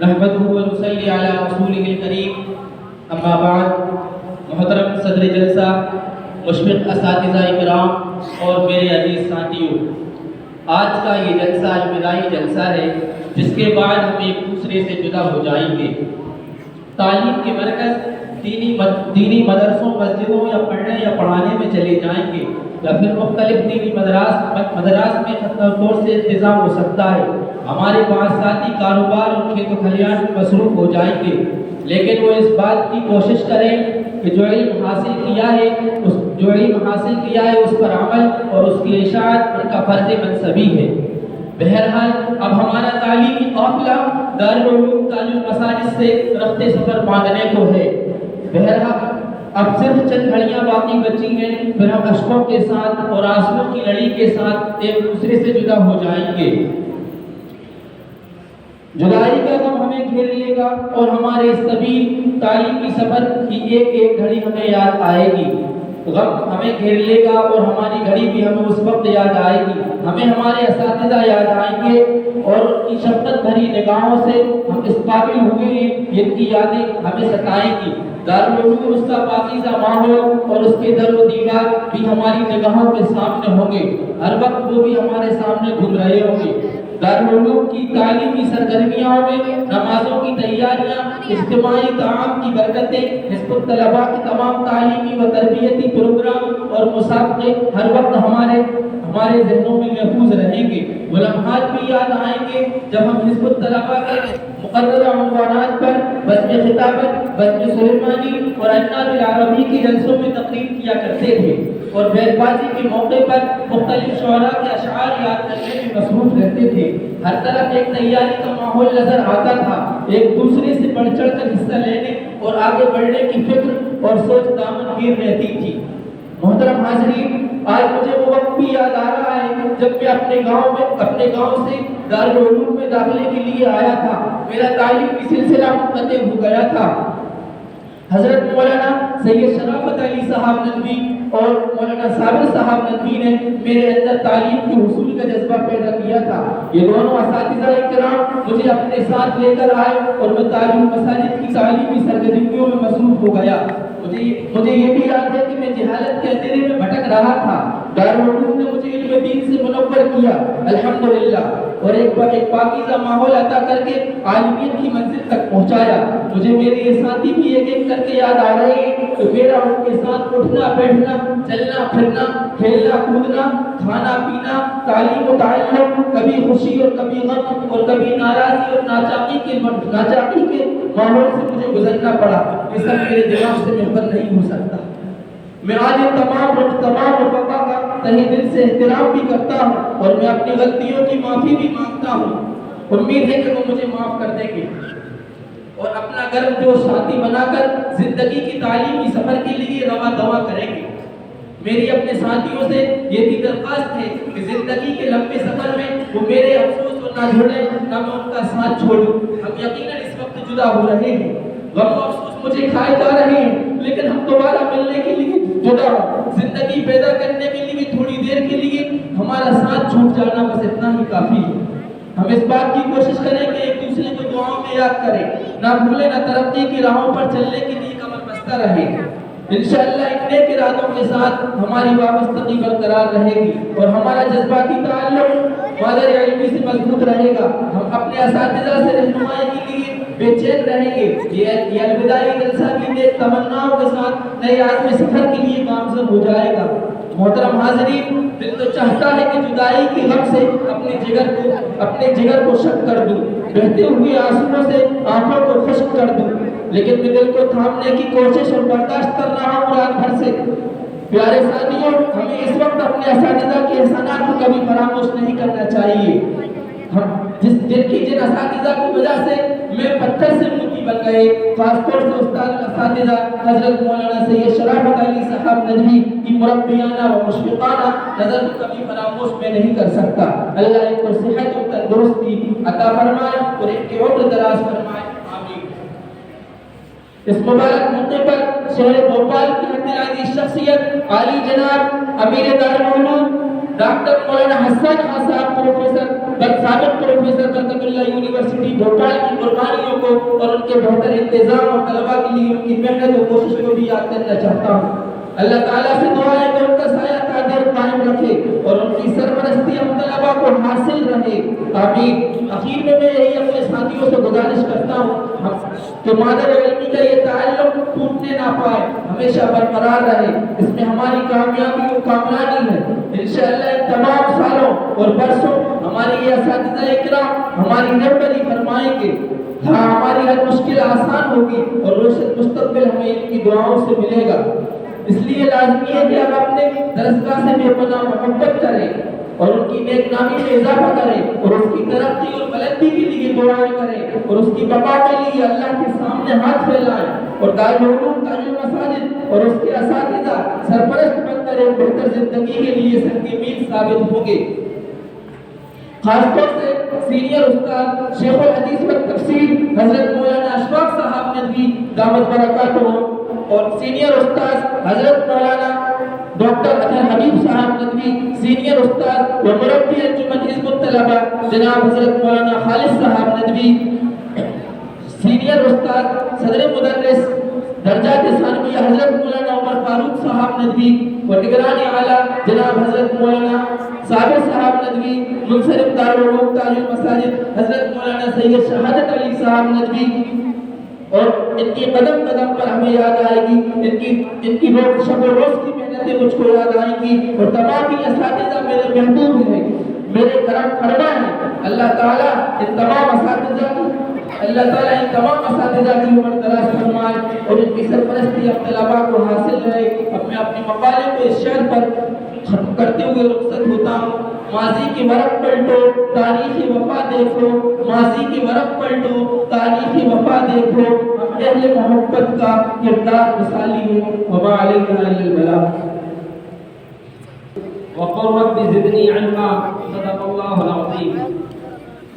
نحمده ونصلي على رسوله الكريم اما بعد محترم صدر جلسہ مشفق اساتذہ اکرام اور میرے عزیز ساتھیوں، آج کا یہ جلسہ الوداعی جلسہ ہے جس کے بعد ہم ایک دوسرے سے جدا ہو جائیں گے۔ تعلیم کے مرکز دینی مدرسوں مسجدوں یا پڑھنے یا پڑھانے میں چلے جائیں گے یا پھر مختلف دینی مدراس میں ختم طور سے انتظام ہو سکتا ہے۔ ہمارے پاس ساتھی کاروبار اور کھیت و کھلیان میں مصروف ہو جائیں گے، لیکن وہ اس بات کی کوشش کریں کہ جو علم حاصل کیا ہے اس پر عمل اور اس کی اشاعت ان کا فرض منصبی ہے۔ بہرحال اب ہمارا تعلیمی قافلہ دارالعلوم تاج المساجد سے رخت سفر باندھنے کو ہے۔ بہرحال اب صرف چند گھڑیاں باقی بچی ہیں، پھر ہم اشکوں کے ساتھ اور آنسوؤں کی لڑی کے ساتھ ایک دوسرے سے جدا ہو جائیں گے۔ جدائی کا غم ہمیں گھیر لے گا اور ہمارے اس طویل تعلیمی سفر کی ایک ایک گھڑی ہمیں یاد آئے گی۔ غم ہمیں گھیر لے گا اور ہماری گھڑی بھی ہمیں اس وقت یاد آئے گی۔ ہمیں ہمارے اساتذہ یاد آئیں گے اور ان کی شفقت بھری نگاہوں سے ہم اس قابل ہوئے ہیں جن کی یادیں ہمیں ستائیں گی۔ دارالعلوم اس کا پاکیزہ ماحول اور اس کے در و دیوار بھی ہماری نگاہوں کے سامنے ہوں گے، ہر وقت وہ بھی ہمارے سامنے گھوم رہے ہوں گے۔ دارالعلوم کی تعلیمی سرگرمیوں میں نمازوں کی تیاریاں، اجتماعی تعاون کی برکتیں، حزب الطلباء کے تمام تعلیمی و تربیتی پروگرام اور مسابقے ہر وقت ہمارے ذہنوں میں محفوظ رہیں گے۔ وہ لمحات بھی یاد آئیں گے جب ہم حزب الطلباء کے مقررہ عنوانات پر بزم خطابت، بزم سلیمانی اور عناد العربی کی جلسوں میں تقریر کیا کرتے تھے اور بیت بازی کے موقع پر مختلف شعراء کے اشعار یاد کرنے میں مصروف رہتے تھے۔ ہر طرف ایک تیاری کا ماحول نظر آتا تھا، ایک دوسرے سے بڑھ چڑھ کر حصہ لینے اور آگے بڑھنے کی فکر اور سوچ دامن گیر رہتی تھی۔ محترم حاضرین، آج مجھے وہ وقت بھی یاد آ رہا ہے جب میں اپنے گاؤں سے دارالعلوم میں داخلے کے لیے آیا تھا۔ میرا تعلیمی سلسلہ منقطع ہو گیا تھا۔ حضرت مولانا سید شرافت علی صاحب ندوی اور مولانا صابر صاحب ندوی نے میرے اندر تعلیم کے حصول کا جذبہ پیدا کیا تھا۔ یہ دونوں اساتذہ اکرام مجھے اپنے ساتھ لے کر آئے اور میں تعلیم مساجد کی تعلیمی سرگرمیوں میں مصروف ہو گیا۔ مجھے یہ بھی یاد ہے کہ میں جہالت کے اندھیرے میں بھٹک رہا تھا۔ دارالعلوم نے مجھے علم دین سے منور کیا الحمدللہ، اور ایک پاکیزہ ماحول عطا کر کے عالمیت کی منزل تک پہنچایا۔ مجھے میرے یہ ساتھی بھی ایک ایک کر کے یاد آ رہے ہیں کہ میرا ان کے ساتھ اٹھنا بیٹھنا، چلنا پھرنا، کھیلنا کودنا، کھانا پینا، تعلیم و تعلم، کبھی خوشی اور کبھی غم اور کبھی ناراضی اور ناچاقی کے ماحول سے مجھے گزرنا پڑا۔ یہ سب میرے دماغ سے محفل نہیں ہو سکتا۔ میں آج ان تمام رفقا کا تہہ دل سے احترام بھی کرتا ہوں اور میں اپنی غلطیوں کی معافی بھی مانگتا ہوں۔ امید ہے کہ وہ مجھے معاف کر دیں گے اور اپنا گرم جوش ساتھی بنا کر زندگی کی تعلیمی سفر کے لیے رواں دواں کریں گے۔ میری اپنے ساتھیوں سے یہ بھی درخواست ہے کہ زندگی کے لمبے سفر میں وہ میرے افسوس کو نہ جھوڑیں، نہ میں ان کا ساتھ چھوڑوں۔ ہم یقیناً اس وقت جدا ہو رہے ہیں، غم و افسوس مجھے کھائے جا رہے ہیں، لیکن ہم دوبارہ ملنے کے لیے جدا ہوں۔ زندگی پیدا کرنے کے لیے تھوڑی دیر کے لیے ہمارا ساتھ چھوٹ جانا بس اتنا ہی کافی ہے۔ ہم اس بات کی کوشش کریں کہ ایک دوسرے کو دعاؤں میں یاد کریں، نہ بھولیں، نہ ترقی کی راہوں پر چلنے کے لیے کمر بستہ رہیں۔ انشاءاللہ ایک نیک ارادوں کے ساتھ ہماری وابستگی برقرار رہے گی اور ہمارا جذباتی تعلق مادر علمی سے مضبوط رہے گا۔ ہم اپنے اساتذہ سے رہنمائی کے لیے بے چین رہیں گے۔ یہ الوداعی جلسہ بھی نیک تمناؤں کے ساتھ نئے عزم سفر کے لیے گامزن ہو جائے گا۔ محترم حاضرین، دل تو چاہتا ہے کہ جدائی کی غم سے اپنے جگر کو شک کر دوں، بہتے ہوئے آنسوؤں سے آنکھوں کو خشک کر دوں، لیکن میں دل کو تھامنے کی کوشش اور برداشت کر رہا ہوں رات بھر سے۔ پیارے ساتھیوں، ہمیں اس وقت اپنے اساتذہ کے احسانات کو کبھی فراموش نہیں کرنا چاہیے۔ جن اساتذہ کی وجہ سے میں پتھر سے موتی بن گئے، خاص طور سے استاد اساتذہ حضرت مولانا سید شرافت علی صاحب ندوی کی مربیانہ و مشفقانہ نظر کو کبھی فراموش میں نہیں کر سکتا۔ اللہ ان کو صحت و تندرستی عطا فرمائے اور ان کے عمر دراز فرمائے، آمین۔ اس مبارک موقع پر شہر بھوپال کی حد شخصیت عالی جناب امیر دارالعلوم ڈاکٹر مولانا حسن خان صاحب پروفیسر سابق پروفیسر برکت اللہ یونیورسٹی بھوپال کی قربانیوں کو اور ان کے بہتر انتظام اور طلباء کے لیے ان کی محنت و کوشش کو بھی یاد کرنا چاہتا ہوں۔ اللہ تعالیٰ سے دعا ہے کہ ان کا سایہ قادر قائم رکھے اور ان کی سرپرستی ہم طلباء کو حاصل رہے، آمین۔ آخر میں یہی اپنے ساتھیوں سے گزارش کرتا ہوں کہ مادر علمی کا یہ تعلق ٹوٹنے نہ پائے، ہمیشہ برقرار رہے، اس میں ہماری کامیابی و کامرانی ہے۔ انشاءاللہ ان تمام سالوں اور برسوں ہماری یہ اساتذہ اکرام ہماری رہبری فرمائیں گے، ہاں ہماری ہر مشکل آسان ہوگی اور روشن مستقبل ہمیں ان کی دعاؤں سے ملے گا۔ اس لیے لازمی ہے کہ ہم اپنے درسگاہ سے بے پناہ محبت کریں اور ان کی نیک نامی میں اضافہ کریں اور اس کی ترقی اور بلندی کے لیے دعائیں کریں اور اس کی بقا کے لیے اللہ کے سامنے ہاتھ پھیلائیں اور دارالعلوم تاج المساجد اور اس کے اساتذہ سرپرست بن کر ایک بہتر زندگی کے لیے سنگ میل ثابت ہوں گے۔ خاص طور سے سینئر استاد شیخ الحدیث و تفسیر حضرت مولانا اشفاق صاحب ندوی دامت برکاتہ اور سینئر استاد حضرت مولانا ڈاکٹر اطہر حبیب صاحب ندوی، سینئر استاد و مربی انجمن حزب الطلبہ جناب حضرت مولانا خالد صاحب ندوی، سینئر استاد صدر مدرس درجات ثانویہ حضرت مولانا عمر فاروق صاحب ندوی و نگران اعلیٰ جناب حضرت مولانا صابر صاحب ندوی، منصرف دارالعلوم تاج المساجد حضرت مولانا سید شہادت علی صاحب ندوی، اور ان کی قدم قدم پر ہمیں یاد آئے گی، ان کی روز شب و روز کی محنتیں مجھ کو یاد آئیں گی، اور تمام ہی اساتذہ میرے محبوب ہیں، میرے کرم فرما ہیں۔ اللہ تعالیٰ ان تمام اساتذہ کی عمر دراز فرمائے اور ان کی سرپرستی اب طلباء کو حاصل رہے۔ اب میں اپنے مقالے کو اس شعر پر ختم کرتے ہوئے رخصت ہوتا ہوں۔ ماضی کی ورق پلٹو تاریخی وفا دیکھو، ماضی کی ورق پلٹو تاریخی وفا دیکھو، ہم اہل محبت کا کردار مثالی ہو، وما علینا الا البلاغ۔ وقل رب زدنی علما، صدق اللہ العظیم۔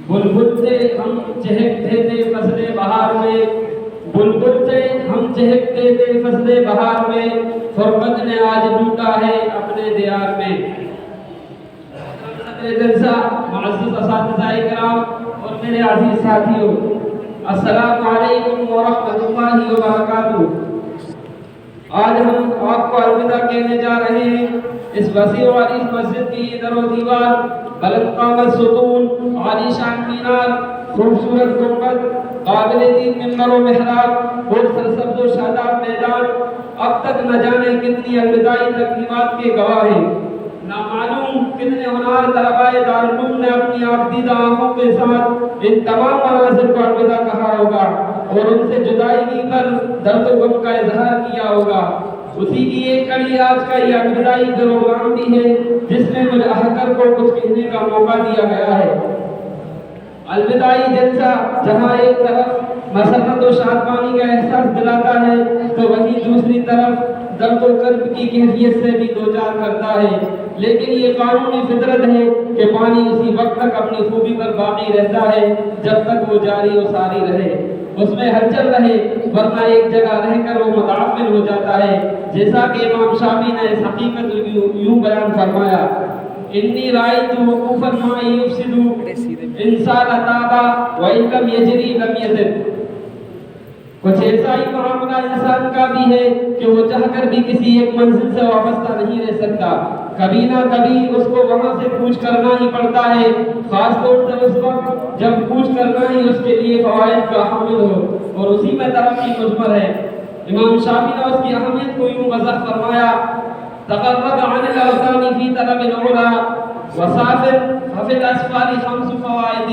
بلبل سے ہم چہکتے تھے فصل بہار میں، بلبل سے ہم چہکتے تھے فصل بہار میں، فرقت نے آج لوٹا ہے اپنے دیار میں۔ جلسہ معزز اساتذہ اکرام اور میرے عزیز ساتھیوں، السلام علیکم ورحمۃ اللہ وبرکاتہ۔ آج ہم آپ کو الوداع کہنے جا رہے ہیں۔ اس وسیع و عریض مسجد کی یہ در و دیوار، بلند قامت ستون، عالی شان مینار، خوبصورت گنبد، قابل دید ممبر و محراب اور سرسبز و شاداب میدان اب تک نہ جانے کتنی الوداعی تقریبات کے گواہ ہیں۔ نامعلوم کتنے ہنار طلباء دارالعلوم نے اپنی آبدیدہ آنکھوں کے ساتھ ان تمام مناظر کو الوداع کہا ہوگا اور ان سے جدائیگی پر درد و غم کا اظہار کیا ہوگا۔ اسی کی ایک کڑی آج کا یہ الوداعی پروگرام بھی ہے جس میں مجھے احکر کو کچھ کہنے کا موقع دیا گیا ہے۔ الوداعی جلسہ جہاں ایک طرف مسرت و شادمانی کا احساس دلاتا ہے تو وہیں دوسری طرف درد و کرب کی کیفیت سے بھی دوچار کرتا ہے، لیکن یہ قانونی فطرت ہے کہ پانی اسی وقت تک اپنی خوبی پر باقی رہتا ہے جب تک وہ جاری و ساری رہے، اس میں ہلچل رہے، ورنہ ایک جگہ رہ کر وہ متعفن ہو جاتا ہے، جیسا کہ امام شافعی نے اس حقیقت یوں بیان فرمایا: انی رأیت وقوف الماء یفسد انسان تابا وان لم یجری لم یزد۔ کچھ ایسا ہی معاملہ انسان کا بھی ہے کہ وہ چاہ کر بھی کسی ایک منزل سے وابستہ نہیں رہ سکتا، کبھی نہ کبھی اس کو وہاں سے کوچ کرنا ہی پڑتا ہے، خاص طور سے اس وقت جب کوچ کرنا ہی اس کے لیے فوائد کا حامل ہو اور اسی میں ترقی مضمر ہے۔ امام شافعی نے اس کی اہمیت کو یوں وضح فرمایا: تقرب عن الاوطان فی طلب العلا وسافر ففی الاسفار خمس فوائد: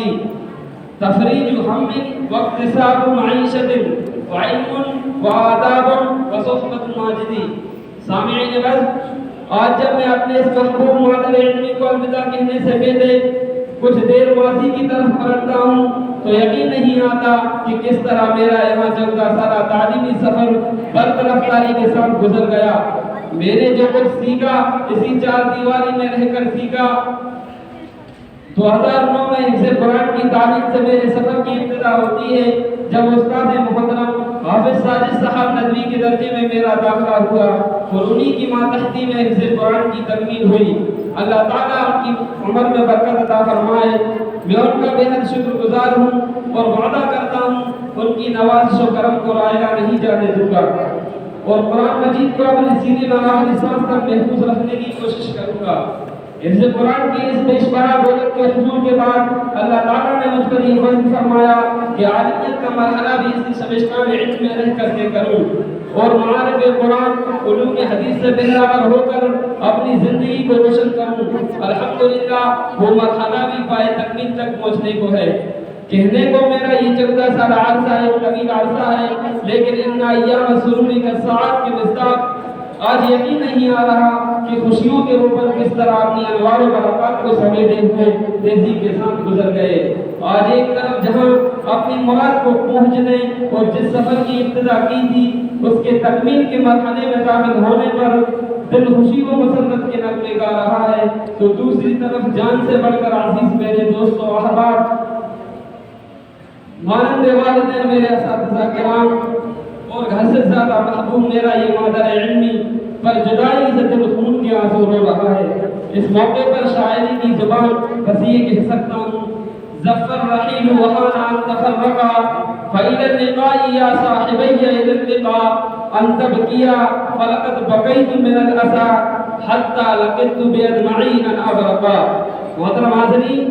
تفریج ہم واکتساب معیشت وعلم وآداب وصحبت ماجدی۔ سامعین عزیز، آج جب میں اپنے اس محبوب مادر علمی کو الوداع کہنے سے پہلے کچھ دیر ماضی کی طرف پلٹتا ہوں تو یقین نہیں آتا کہ کس طرح میرا یہاں چلتا سارا تعلیمی سفر برق رفتاری کے ساتھ گزر گیا۔ میں نے جو کچھ سیکھا اسی چار دیواری میں رہ کر سیکھا۔ 2009 میں حفظ قرآن کی تعلیم سے میرے سفر کی ابتدا ہوتی ہے جب استاد محترم حافظ ساجد صاحب ندوی کے درجے میں میرا داخلہ ہوا اور انہی کی ماتحتی میں حفظ قرآن کی تکمیل ہوئی۔ اللہ تعالیٰ ان کی عمر میں برکت عطا فرمائے۔ میں ان کا بے حد شکر گزار ہوں اور وعدہ کرتا ہوں ان کی نوازش و کرم کو رائگاں نہیں جانے دوں گا، اور قرآن مجید کو اپنے سینے میں آخری سانس تک محفوظ رکھنے کی کوشش کروں گا۔ حفظ قرآن کی اس پیش بڑا دولت کے حصول کے بعد اللہ تعالیٰ نے مجھ پر یہ فضل فرمایا کہ عالمیت کا مرحلہ بھی اسی سمجھنا میں علم میں رہ کر کے کروں، اور معارف قرآن علوم حدیث سے بہراور ہو کر اپنی زندگی کو روشن کروں۔ الحمدللہ وہ مرحلہ بھی پائے تکمیل تک پہنچنے کو ہے۔ کہنے کو میرا یہ 14 سال عرصہ ہے، طویل عرصہ ہے، لیکن ان ایام سروری کا ساعت کے مصداق آج یقین نہیں آ رہا کہ خوشیوں کے اوپر کس طرح اپنی انوار و برکات کو سمیٹے ہوئے تیزی کے ساتھ گزر گئے۔ آج ایک طرف جہاں اپنی مراد کو پہنچنے اور جس سفر کی ابتدا کی تھی اس کے تکمیل کے مرحلے میں داخل ہونے پر دل خوشی و مسرت کے نغمے گا رہا ہے، تو دوسری طرف جان سے بڑھ کر عزیز میرے دوست و احباب، مانند والدین میرے اساتذہ کرام، اور گھر سے زیادہ محبوب میرا یہ مادر علمی پر جدائی سے دل خون کے آنسو رو رہا ہے۔ اس موقع پر شاعری کی زبان بس یہ کہہ سکتا ہوں: ظفر رحیل وحان عن تفرقا فإلى اللقاء یا صاحبی إلى اللقاء ان تبکیا فلقد بقیت من الاسا حتی لقدت بأدمعی ان ابرقا۔ محترم حاضرین،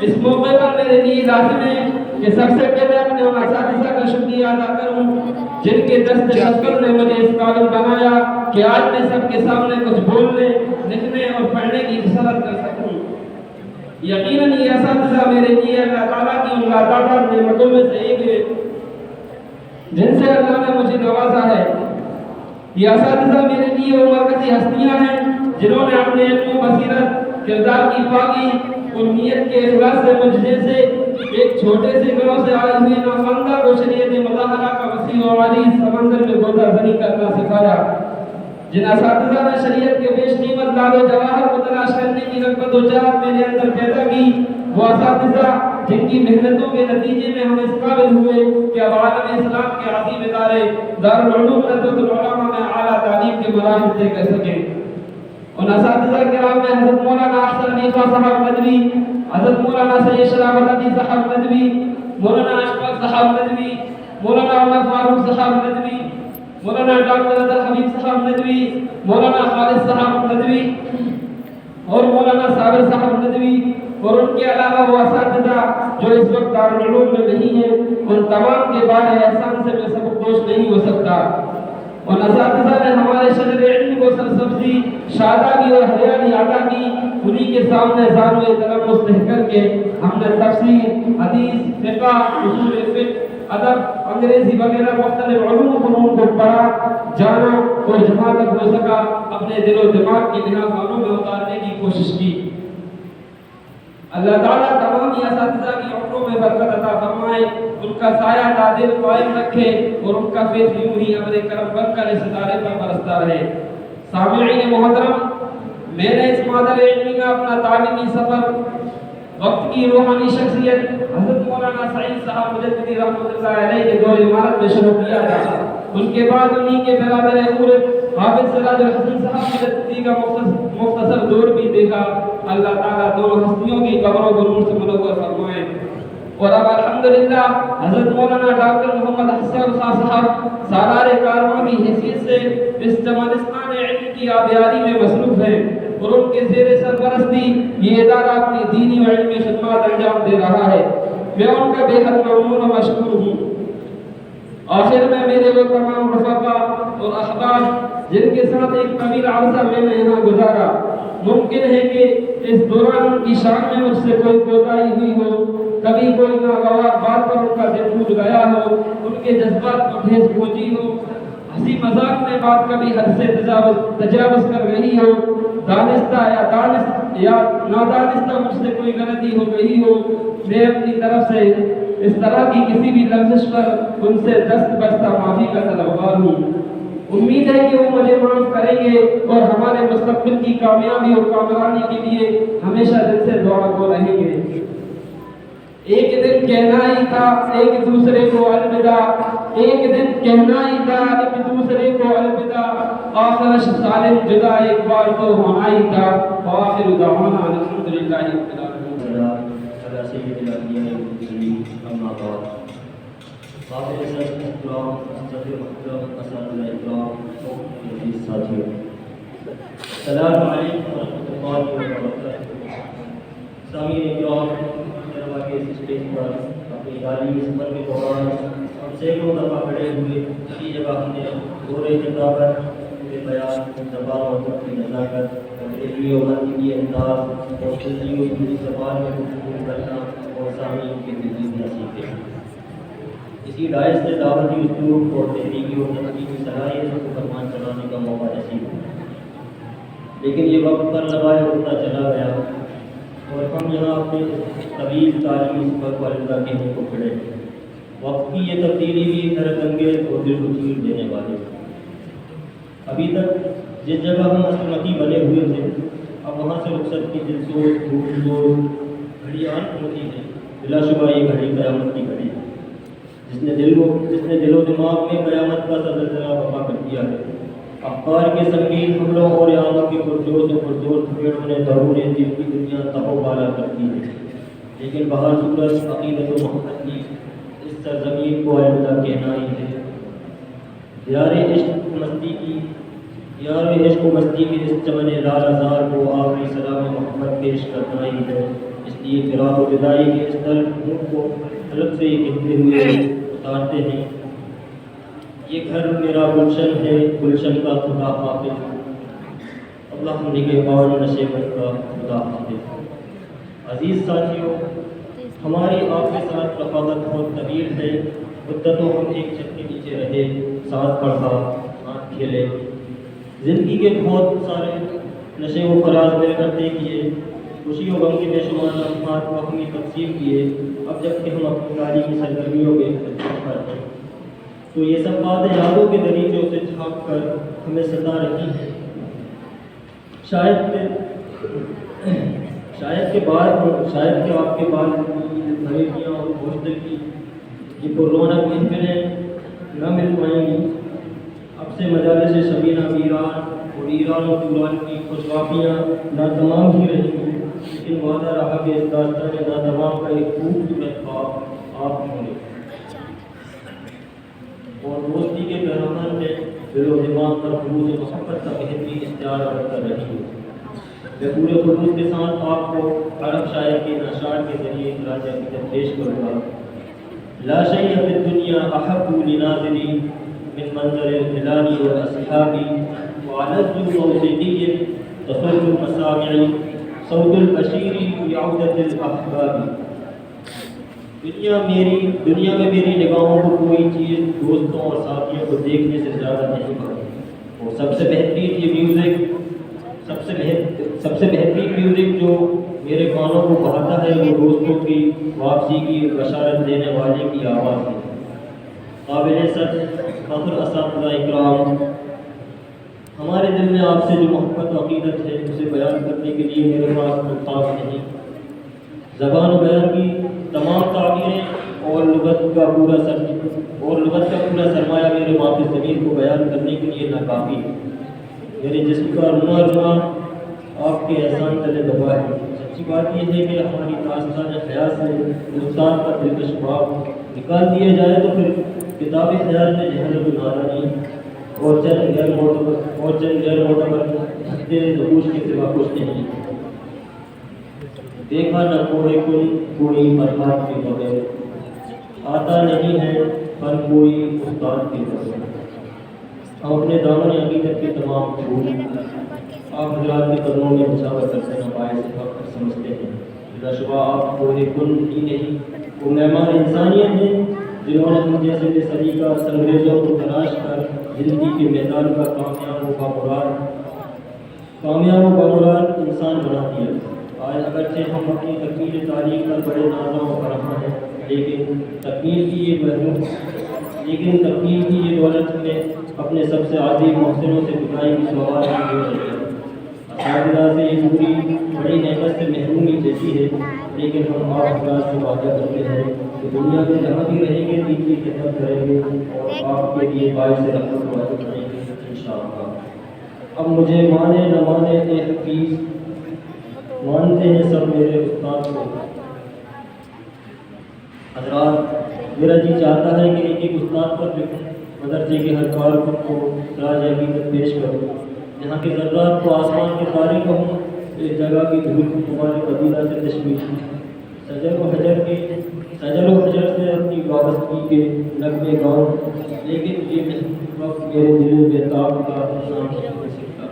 اس موقع پر میرے لیے لازم ہے کہ سب سے پہلے اپنے ان اساتذہ کا شکریہ ادا کروں جن کے دست شکر نے مجھے اس قابل بنایا کہ آج میں سب کے سامنے کچھ بولنے، لکھنے اور پڑھنے کی جسارت کر سکوں۔ یقیناً یہ اساتذہ میرے لیے اللہ تعالیٰ کی ان لاتعداد نعمتوں میں سے ایک ہے جن سے اللہ نے مجھے نوازا ہے۔ یہ اساتذہ میرے لیے وہ مرکزی ہستیاں ہیں جنہوں نے اپنے علم و بصیرت، کردار کی پاکی اور نیت کے اخلاص سے مجھ جیسے ایک چھوٹے سے گاؤں سے آئے ہوئے ناخواندہ کو شریعت مظاہرہ کا وسیع و عریض سمندر میں غوطہ زنی کرنا سکھایا۔ جن اساتذہ نے شریعت کے بیش قیمت لال و جواہر کو تلاش کرنے کی رغبت و چاہت میرے اندر پیدا کی، وہ اساتذہ جن کی محنتوں کے نتیجے میں ہم اس قابل ہوئے کہ اب عالم اسلام کے عظیم ادارے دارالعلوم ندوۃ العلماء میں اعلیٰ تعلیم کے مراحل طے کر سکیں۔ ان اساتذہ کرام میں حضرت مولانا احسن علی خان صاحب ندوی، حضرت مولانا سید شرافت علی صاحب ندوی، مولانا اشفاق صاحب ندوی، مولانا عمر فاروق صاحب ندوی، مولانا ڈاکٹر عبد الحمید صاحب ندوی، مولانا خالد صاحب ندوی اور مولانا صابر صاحب ندوی، اور ان کے علاوہ وہ اساتذہ جو اس وقت دارالعلوم میں نہیں ہیں، ان تمام کے بارے احسان سے میں سبکدوش نہیں ہو سکتا۔ ان اساتذہ نے ہمارے شجر علم کو سرسبزی، شادابی اور ہریالی عطا کی۔ انہی کے سامنے زانوئے قلم مستح کر کے ہم نے تفسیر، حدیث، فقہ، اصول فقہ، ادب، انگریزی وغیرہ مختلف علوم و فنون کو پڑھا، جانا اور جہاں تک ہو سکا اپنے دل و دماغ کی بنا خانوں میں اتارنے کی کوشش کی۔ اللہ تعالیٰ تمام ہی اساتذہ کی عمروں میں برکت عطا فرمائے، ان کا سایہ تعدیل قائم رکھے اور ان کا فیض یوں ہی ابر کرم بن کر اس ستارے پر برستا رہے۔ سامعین محترم، میں نے اس مادر علمی کا اپنا تعلیمی سفر، وقت کی روحانی شخصیت حضرت مولانا سعید صاحب مجددی رحمۃ اللہ علیہ کے دور امارت میں شروع کیا تھا۔ ان کے بعد انہی کے برابر خورد حافظ سراج الحسن صاحب مجددی کا مختصر دور بھی دیکھا۔ اللہ تعالیٰ دونوں ہستیوں کی قبروں کو نور سے منور فرمائے۔ اور اب الحمدللہ حضرت مولانا ڈاکٹر محمد حسن خان صاحب سالار کارواں کی حیثیت سے اس چمنستان علم کی آبیاری میں مصروف ہیں، اور ان کے زیر سرپرستی یہ ادارہ اپنی دینی و علمی خدمات انجام دے رہا ہے۔ میں ان کا بے حد ممنون و مشکور ہوں۔ آخر میں میرے وہ تمام رفقا اور احباب جن کے ساتھ ایک طویل عرصہ میں نے یہاں گزارا، ممکن ہے کہ اس دوران ان کی شان میں مجھ سے کوئی کوتاہی ہوئی ہو، کبھی کوئی ناگوار بات پر ان کا دل ٹوٹ گیا ہو، ان کے جذبات کو ٹھیس پہنچی ہو، ہنسی مذاق میں بات کبھی حد سے تجاوز کر رہی ہو، دانستہ یا نادانستہ مجھ سے کوئی غلطی ہو گئی ہو، میں اپنی طرف سے اس طرح کی کسی بھی لفظ پر ان سے دست بستہ معافی کا طلبگار ہوں۔ امید ہے کہ وہ مجھے معاف کریں گے اور ہمارے مستقبل کی کامیابی اور کامرانی کے لیے ہمیشہ دل سے دعا گو رہیں گے۔ ایک دن کہنا ہی تھا ایک دوسرے کو الوداع، ایک دن کہنا ہی تھا ایک دوسرے کو الوداع، آخرش سالم جدا ایک بار تو ہونا ہی تھا، وآخر دعوانا الحمدللہ رب العالمین۔ قابل صدر احترام صدر محترم اساتذہ اکرام عزیز ساتھیوں، السلام علیکم ورحمۃ اللہ وبرکاتہ۔ سامعین اکرام، طلباء کے اس اسٹیج پر اپنی تعلیمی سفر کے دوران ہم سینکڑوں دفعہ کھڑے ہوئے، اسی جگہ ہم نے دور خطابت، پورے بیان، زبان اور خط کی نزاکت اور علمی و منطقی انداز اور سلطی و ہندی زبان میں گفتگو کرنا اور سامعین کی تجدید سیکھے۔ اسی ڈائس سے دعوتی اسلوب اور تحریکی اور تنقیدی صلاحیتوں کو فرمان چلانے کا موقع نصیب ہوا، لیکن یہ وقت پر لگائے ہوتا چلا گیا اور ہم یہاں اپنے طویل تعلیمی سفر پر اللہ کہنے کو کھڑے۔ وقت کی یہ تبدیلی بھی حیرت انگیز اور دل کو چیر دینے والی۔ ابھی تک جس جگہ ہم مسلمتی بنے ہوئے تھے، اب وہاں سے رخصت کی دلسوز دھوپ گھڑی آن پہنچی ہے۔ بلا شبہ یہ گھڑی قیامت کی گھڑی ہے، جس نے دل و دماغ میں قیامت کا زلزلہ برپا کر دیا ہے۔ افکار کے سنگین حملوں اور اعانوں کے پرجوش و پرزور تھپیڑوں نے درون دل کی دنیا تہو بالا کر دی ہے، لیکن بہر صورت عقیدت و محبت کی اس سرزمین کو آئندہ کہنا ہی ہے۔ دیار عشق و مستی کے اس چمن لال ازار کو آخری سلام محمد پیش کرنا ہی ہے۔ اس لیے فراق و جدائی کے اس درد کو حلق سے یہ کہتے ہوئے اتارتے ہیں، یہ گھر میرا گلشن ہے، گلشن کا خدا حافظ، اللہ نگہبان نشیمن کا خدا حافظ۔ عزیز ساتھیوں، ہماری آپ کے ساتھ رفاقت بہت طویل ہے۔ مدتوں ہم ایک چھت کے نیچے رہے، ساتھ پڑھا، ہاتھ کھیلے، زندگی کے بہت سارے نشے و فراز مل کر طے کیے، خوشی و غم کے بے شمار لمحات کو اپنی تقسیم کیے۔ اب جب کہ ہم اپنی تعلیمی سرگرمیوں کے اختتام پر ہیں تو یہ سب باتیں یادوں کے دریچوں سے چھانپ کر ہمیں ستا رہی ہیں۔ شاید کہ آپ کے بعد غریبیاں اور گوشت کی یہ پررونق محفلیں نہ مل پائیں گی۔ اب سے مجالس شبینہ ویران اور ایران و توران کی خوشوافیاں ناتمام ہی رہیں گی، لیکن وعدہ رہا کہ اس داستان ناتمام کا ایک خوبصورت خواب آپ ہوں گے اور دوستی کے پیراہن میں دل و دماغ پر خلوص محبت کا بہترین اشتہار کر رہی ہے۔ میں پورے خلوص کے ساتھ آپ کو عرب شاعر کے نشاط کے ذریعے خراج عقیدت پیش کروں گا۔ لا شیء فی الدنیا احب لناظری من منظر الہلال والاصحاب وعلز موسیقی تسر المسامع صوت البشیر بعودۃ الاحباب۔ دنیا میں میری نگاہوں کو کوئی چیز دوستوں اور ساتھیوں کو دیکھنے سے زیادہ نہیں بھاتی، اور سب سے بہترین میوزک جو میرے کانوں کو بہاتا ہے وہ دوستوں کی واپسی کی بشارت دینے والے کی آواز ہے۔ قابل فخر اساتذہ اکرام، ہمارے دل میں آپ سے جو محبت و عقیدت ہے اسے بیان کرنے کے لیے میرے پاس الفاظ نہیں۔ زبان و بیان کی تمام تعبیریں اور لغت کا پورا سرمایہ میرے ماں کی زمین کو بیان کرنے کے لیے ناکافی ہے۔ میرے جسم کا رواں رواں آپ کے احسان تلے دبا ہے۔ سچی بات یہ ہے کہ ہماری داستان حیات سے ہندوستان کا دلکش باب نکال دیا جائے تو پھر کتاب خیال میں جہالت و نادانی اور چند غیر معتبر ہفتے نقوش کے سوا کچھ نہیں۔ دیکھا نہ کوئی کوئی فرحات کے بغیر، آتا نہیں ہے پر کوئی استاد کے بغیر۔ ہم اپنے دامن عقیدت کے تمام پھول آپ حضرات کے قدموں میں نچھاور کرتے ہیں، باعث فخر سمجھتے ہیں۔ بلا شبہ آپ کوئی کن ہی نہیں، وہ مہمان انسانیت ہیں جنہوں نے ہم جیسے بے سلیقہ انگریزوں کو تلاش کر زندگی کے میدان کا کامیاب و بامراد انسان بنا دیا۔ آج اگرچہ ہم اپنی تکمیل تعلیم پر بڑے نازاں و فرحاں ہیں، لیکن تکمیل کی یہ دولت میں اپنے سب سے عظیم محسنوں سے جدائی کی سوال کی ہو رہی ہے۔ اساتذہ سے یہ پوری بڑی نعمت سے محرومی جیسی ہے، لیکن ہم آپ حضرات سے وعدہ کرتے ہیں کہ دنیا میں جہاں بھی رہیں گے دین کی خدمت کریں گے اور آپ کے لیے باعث رحمت واجب کریں گے انشاءاللہ۔ اب مجھے مانے نہ مانے اے حفیظ، مانتے ہیں سب میرے استاد کو۔ حضرات، میرا جی چاہتا ہے کہ ایک استاد پر مدرسے کے ہر کارکن کو خراج عقیدت پیش کروں، جہاں کے ذرات کو آسمان کے تارے کہوں، اس جگہ کی دھول کو تمہارے قبیلہ سے تشبیہ، سجر و حجر سے اپنی وابستگی کے نغمے گاؤں، لیکن یہ وقت میرے دل بے تاب کا نام نہیں ہو سکتا۔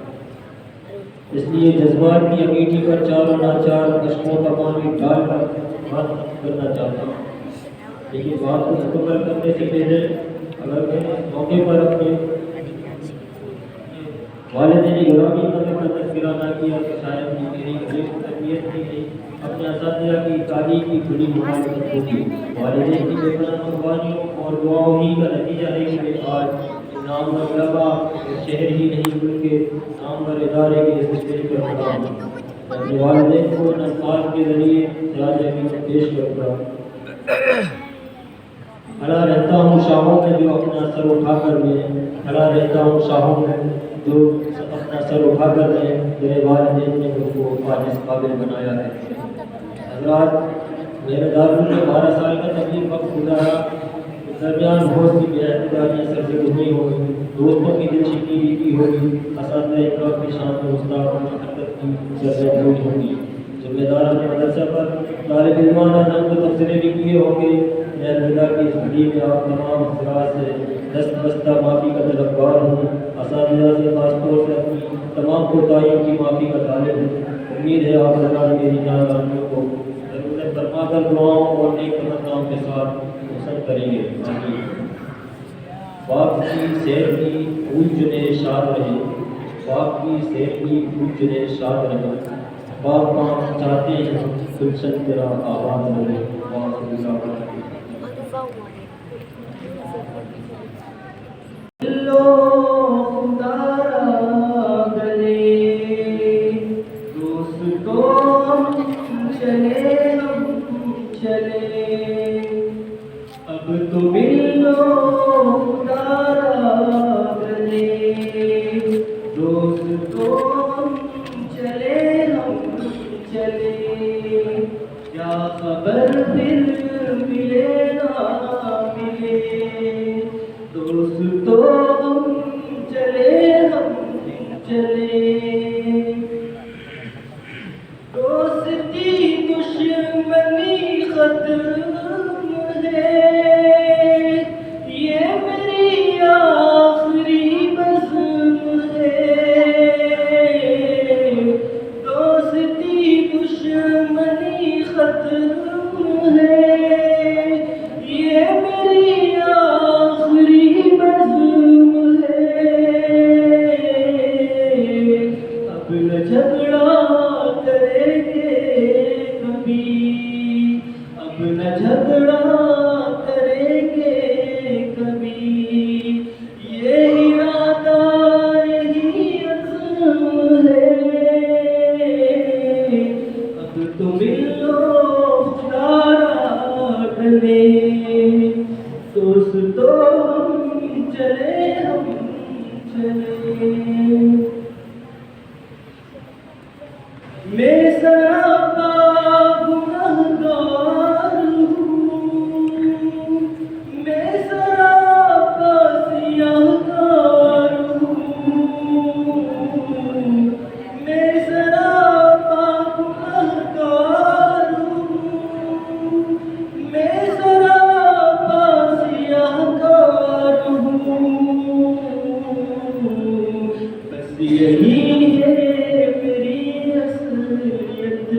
اس لیے جذبات کی انگیٹھی پر چار و ناچار اشکوں کا پانی ڈال کر بات کرنا چاہتا ہوں، لیکن بات کو مکمل کرنے سے پہلے اگر میں اس موقع پر اپنے والدین گرامی کا تذکرہ نہ کیا تو شاید میری غریب تربیت کی نہیں، اپنے اساتذہ کی تعلیم کی بڑی مہارت ہوگی۔ والدین کی بے پناہ قربانیوں اور دعاؤں ہی کا نتیجہ ہے کہ میں آج نامور طلباء شہر ہی نہیں بلکہ نامور ادارے کے اسٹیج پر کھڑا ہوں۔ میں اپنے والدین کو ان الفاظ کے ذریعے خراج عقیدت پیش کرتا ہوں۔ کھڑا رہتا ہوں شاہوں میں جو اپنا سر اٹھا کر کھڑا رہتا ہوں شاہوں میں جو اپنا سر اٹھا کر میرے والدین نے مجھ کو آج اس قابل بنایا ہے۔ حضرات، میرے دارالعلوم میں 12 سال کا طویل وقت گزارا، اس درمیان بہت سی بے اعتباریاں سر سے گزری ہوگی، دوستوں کی دل شکنی کی ہوگی، اساتذہ اکرام کی شان میں استادوں کی حرکت کی ضرورت ہوئی ہوگی، ذمہ داران مدرسہ پر طالب علمانہ نقد و تبصرے بھی کیے ہوں گے۔ میں الوداع کی اس گھڑی میں آپ تمام حضرات سے دست بستہ معافی کا طلبگار ہوں، اساتذہ سے خاص طور سے اپنی تمام کوتاہیوں کی معافی کا طالب ہوں۔ امید ہے آپ حضرات میری ناکامیوں کو ضرورت فرما کر دعاؤں اور نیک تمناؤں کے ساتھ پسند کریں گے۔ آمین۔ باپ کی سیر کی پھول چنے شاد رہے، باپ کی سیر کی پھول چنے شاد رہے، باپ باپ چاہتے ہیں گلشن تیرا آباد رہے۔ اب تو ملو خدارا گلے، دوستوں ہم چلے کیا خبر پھر ملے نہ ملے، دوستوں ہم چلے دوستی دشمنی ختم ہے، یہ میری آخری بزم ہے، دوستی دشمنی ختم ہے، یہ میری آخری بزم ہے، اب نہ جھگڑا کریں گے کبھی، اب نہ جھگڑا کریں گے کبھی، یہ ارادہ یہی عزم ہے، اب تو ملو خدارا گلے، دوستوں ہم چلے میں سراپا گنہگار ہوں، میں سراپا سیاہکار ہوں، میں سراپا گنہگار ہوں، میں سراپا سیاہکار ہوں، بس یہی ہے میری اصلیت،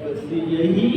بس یہی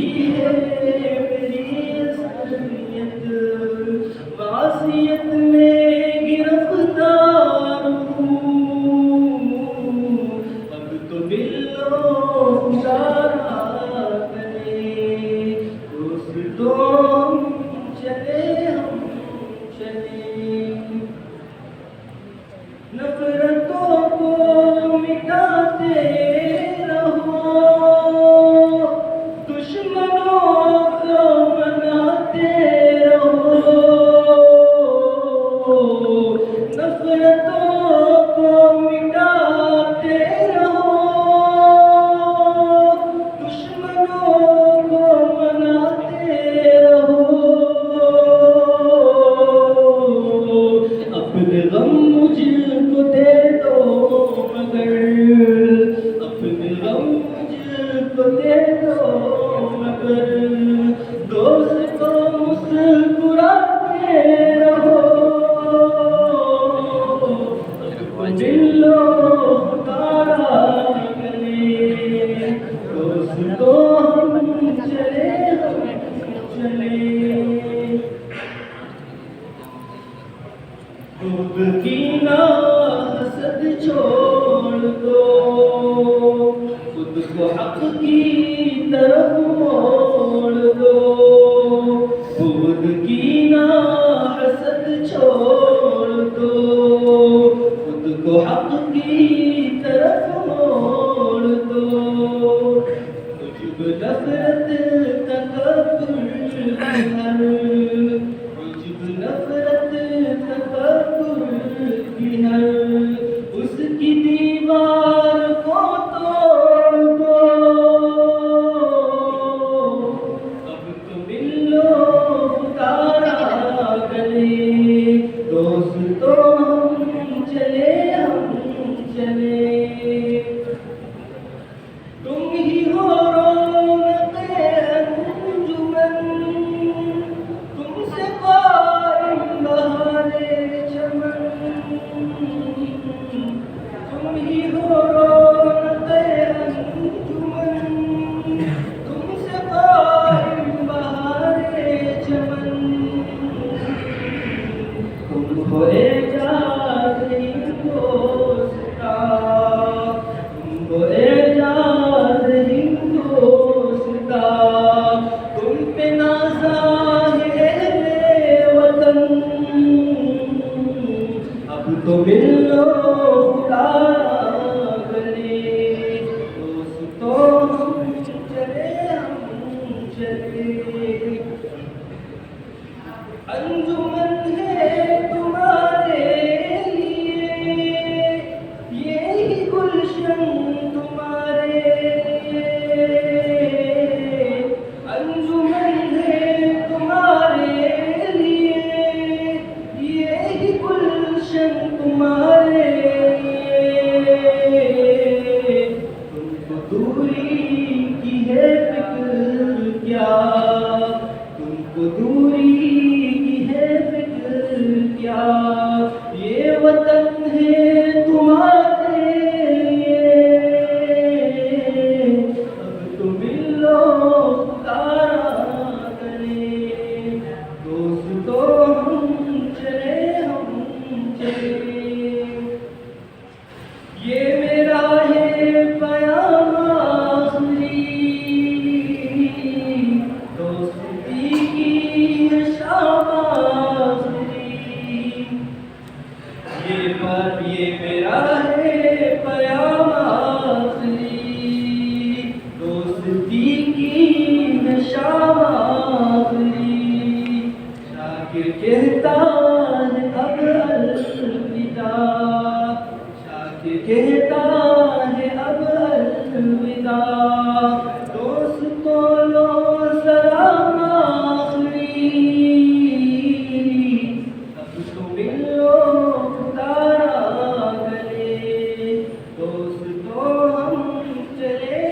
دوستو مسکراتے رہو، ملو خدا گلے، دوستو ہم چلے چلے، خود کی نہ حسد چھوڑ دو، خود کو حق کی طرف موڑ دو، خود کی نہ حسد چھوڑ دو، خود کو حق کی طرف موڑ دو، عجب نفرت تکبر ہر، عجب نفرت تکبر کی ہر، اس کی دیوار کو توڑ دو، اب تو ملو خدا گلے، دوستو ہم چلے تم ہی ہو رونق انجمن، تم سے قائم بہار چمن، تم ہی ہو رونق انجمن، تم سے قائم بہار چمن، تم ہو اعجاز ہندوستان، تم ہو اعجاز ہندوستان، تم پہ نازاں ہے وطن، اب تو ملو خدا گلے، دوستو ہم چلے انجمن ہے تمہارے لیے، یہی گلشن تمہارے لیے، انجمن ہے تمہارے لیے، یہی گلشن تمہارے لیے، تم کو دوری کی ہے فکر کیا، تم کو دوری کی ہے فکر کیا، یہ وطن ہے تمہارے لیے، اب تو ملو خدا گلے، دوستو ہم چلے یہ میرا ہے پیام آخری، دوستی کی ہے شام آخری، یہ میرا ہے پیام آخری، دوستی کی ہے شام آخری، شاکر کہتا ہے اب الوداع، شاکر کہتا ہے اب الوداع، دوستو لو سلام آخری، اب تو ملو خدا گلے، دوستو ہم چلے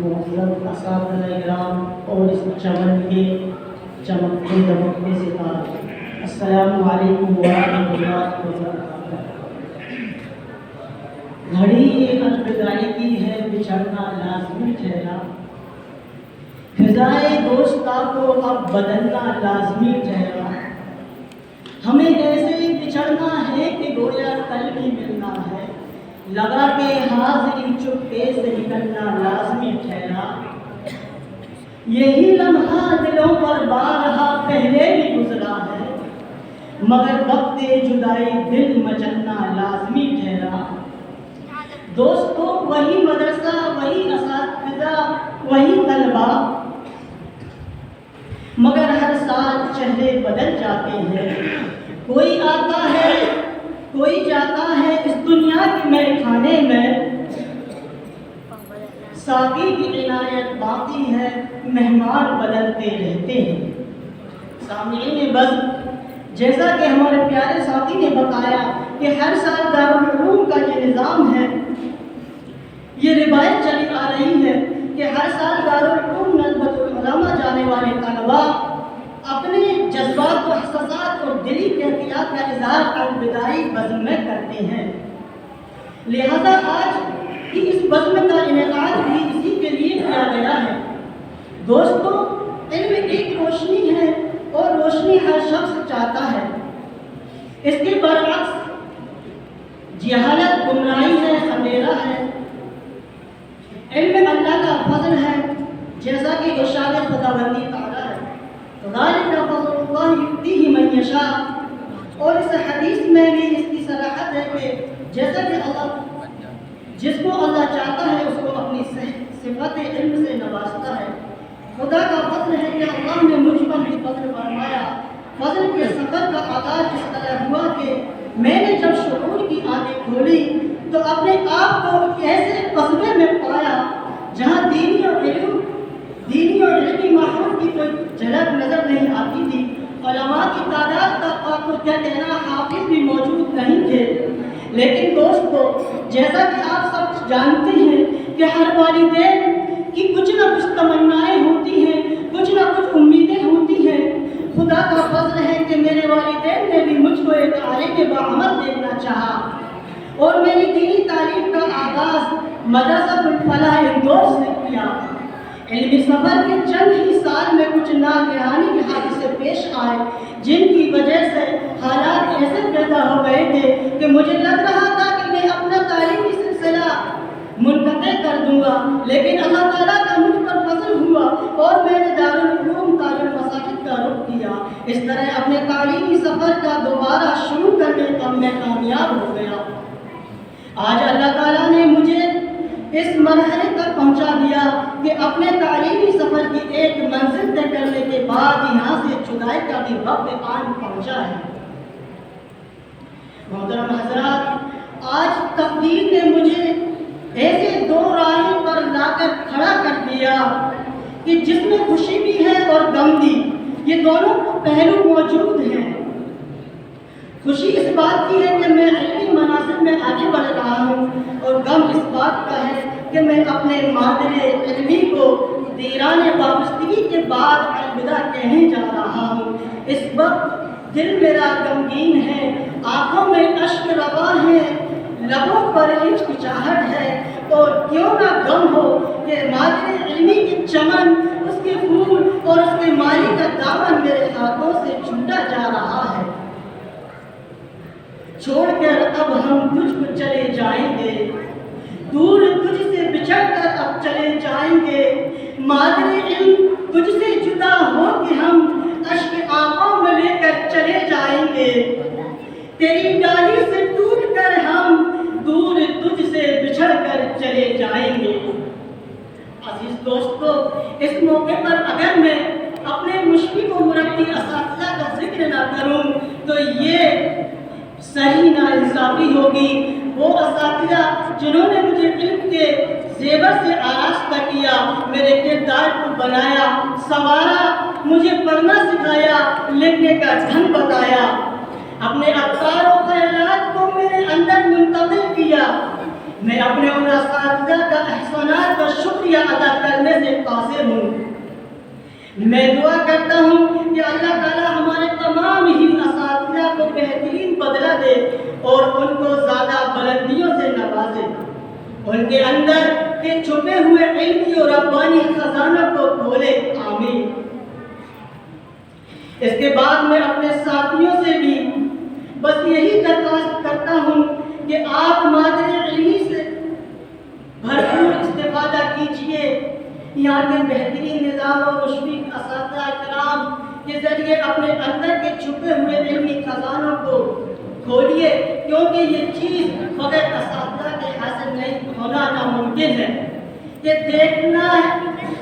معزز اساتذہ کرام اور اس چمن کے چمکتے دمکتے ستارے، السلام علیکم ورحمۃ اللہ وبرکاتہ۔ گھڑی ایک الوداعی کی ہے، بچھڑنا لازمی ٹھہرا، فضائے دوستہ کو اب بدلنا لازمی ٹھہرا، ہمیں ایسے ہی بچھڑنا ہے کہ گویا کل بھی ملنا ہے، لگا کے حاضری چپکے سے نکلنا لازمی ٹھہرا، یہی لمحہ دلوں پر بارہا پہلے بھی گزرا ہے، مگر وقت جدائی دل مچلنا لازمی ٹھہرا، دوستو وہی مدرسہ، وہی اساتذہ، وہی طلبہ، مگر ہر سال چہرے بدل جاتے ہیں، کوئی آتا ہے کوئی جاتا ہے اس دنیا کے میرے کھانے میں، ساقی کی عنایت باقی ہے، مہمان بدلتے رہتے ہیں۔ سامعین بس جیسا کہ ہمارے پیارے ساقی نے بتایا کہ ہر سال دارالعلوم کا یہ نظام ہے یہ روایت چلی آ رہی ہے کہ ہر سال دارالعلوم ندوۃ العلماء جانے والے طلباء اپنے جذبات و احساسات اور دلی کیفیات کا اظہار الوداعی بزم میں کرتے ہیں۔ لہذا آج کی اس بزم کا انعقاد بھی اسی کے لیے کیا گیا ہے۔ دوستو، علم ایک روشنی ہے اور روشنی ہر شخص چاہتا ہے۔ اس کے برعکس جہالت گمراہی ہے، اندھیرا ہے۔ علم اللہ کا فضل ہے، جیسا کہ ارشاد خداوندی تعالیٰ ہے، ذالک فضل اللہ یؤتیہ من یشاء۔ اور اس حدیث میں بھی اس کی صراحت ہے کہ جیسا کہ اللہ جس کو اللہ چاہتا ہے اس کو اپنی صفت علم سے نوازتا ہے۔ خدا کا فضل ہے کہ اللہ نے مجھ پر بھی فضل فرمایا۔ فضل کے سفر کا آغاز اس طرح ہوا کہ میں نے جب شعور کی آنکھیں کھولی تو اپنے آپ کو ایسے قصبے میں پایا جہاں دینی اور علمی ماحول کی کوئی جھلک نظر نہیں آتی تھی۔ علماء کی تعداد کا کیا کہنا، حافظ بھی موجود نہیں تھے۔ لیکن دوستو، جیسا کہ آپ سب جانتے ہیں کہ ہر والدین کی کچھ نہ کچھ تمنائیں ہوتی ہیں، کچھ نہ کچھ امیدیں ہوتی ہیں۔ خدا کا فضل ہے کہ میرے والدین نے بھی مجھ کو ایک عالم باعمل دیکھنا چاہا اور میری دینی تعلیم کا آغاز مدرسۃ الفلاح اندور سے کیا۔ علمی سفر کے چند ہی سال میں کچھ ناگہانی حادثے پیش آئے جن کی وجہ سے حالات ایسے پیدا ہو گئے تھے کہ مجھے لگ رہا تھا کہ میں اپنا تعلیمی سلسلہ منقطع کر دوں گا، لیکن اللہ تعالیٰ کا مجھ پر فضل ہوا اور میں نے دارالعلوم دارالمساجد کا رخ کیا۔ اس طرح اپنے تعلیمی سفر کا دوبارہ شروع کرنے پر میں کامیاب ہو گیا۔ آج اللہ تعالیٰ نے مجھے اس مرحلے تک پہنچا دیا کہ اپنے تعلیمی سفر کی ایک منزل طے کرنے کے بعد یہاں سے جدائی کا بھی وقت آن پہنچا ہے۔ محترم حضرات، آج تقدیر نے مجھے ایسے دو راہیں پر لا کر کھڑا کر دیا کہ جس میں خوشی بھی ہے اور غم بھی، یہ دونوں پہلو موجود ہیں۔ خوشی اس بات کی ہے کہ میں علمی مناصب میں آگے بڑھ رہا ہوں، اور غم اس بات کا ہے کہ میں اپنے مادر علمی کو دیران وابستگی کے بعد الوداع کہنے جا رہا ہوں۔ اس وقت دل میرا غمگین ہے، آنکھوں میں اشک رواں ہے، لبوں پر ہچکچاہٹ ہے، اور کیوں نہ غم ہو کہ مادر علمی کی چمن، اس کے پھول اور اس کے مالی کا دامن میرے ہاتھوں سے چھوٹا جا رہا ہے۔ چھوڑ کر اب ہم تجھ کو چلے جائیں گے، دور تجھ سے بچھڑ کر اب چلے جائیں گے، مادر علم تجھ سے جدا ہو کے ہم اشک آنکھوں میں لے کر چلے جائیں گے، تیری ڈالی سے ٹوٹ کر ہم دور تجھ سے بچھڑ کر چلے جائیں گے۔ عزیز دوستو، اس موقع پر اگر میں اپنے مشفق و مربی اساتذہ کا ذکر نہ کروں تو یہ صحیح ناانصافی ہوگی۔ وہ اساتذہ جنہوں نے مجھے علم کے زیور سے آراستہ کیا، میرے کردار کو بنایا، سنوارا، مجھے پڑھنا سکھایا، لکھنے کا ڈھنگ بتایا، اپنے افکار و خیالات کو میرے اندر منتقل کیا۔ میں اپنے ان اساتذہ کا احسانات کا شکریہ ادا کرنے سے قاصر ہوں۔ میں دعا کرتا ہوں کہ اللہ تعالیٰ ہمارے تمام ہی اساتذہ کو بہترین بدلہ دے اور ان کو زیادہ بلندیوں سے نوازے، ان کے اندر کے چھپے ہوئے علمی اور ربانی خزانوں کو کھولے، آمین۔ اس کے بعد میں اپنے ساتھیوں سے بھی بس یہی درخواست کرتا ہوں کہ آپ مادر علمی سے بھرپور استفادہ کیجیے۔ یہاں کے بہترین نظام و مشفق اساتذہ کرام کے ذریعے اپنے اندر کے چھپے ہوئے علمی خزانوں کو کھولیے، کیونکہ یہ چیز بغیر اساتذہ کے حاصل نہیں ہونا ناممکن ہے۔ یہ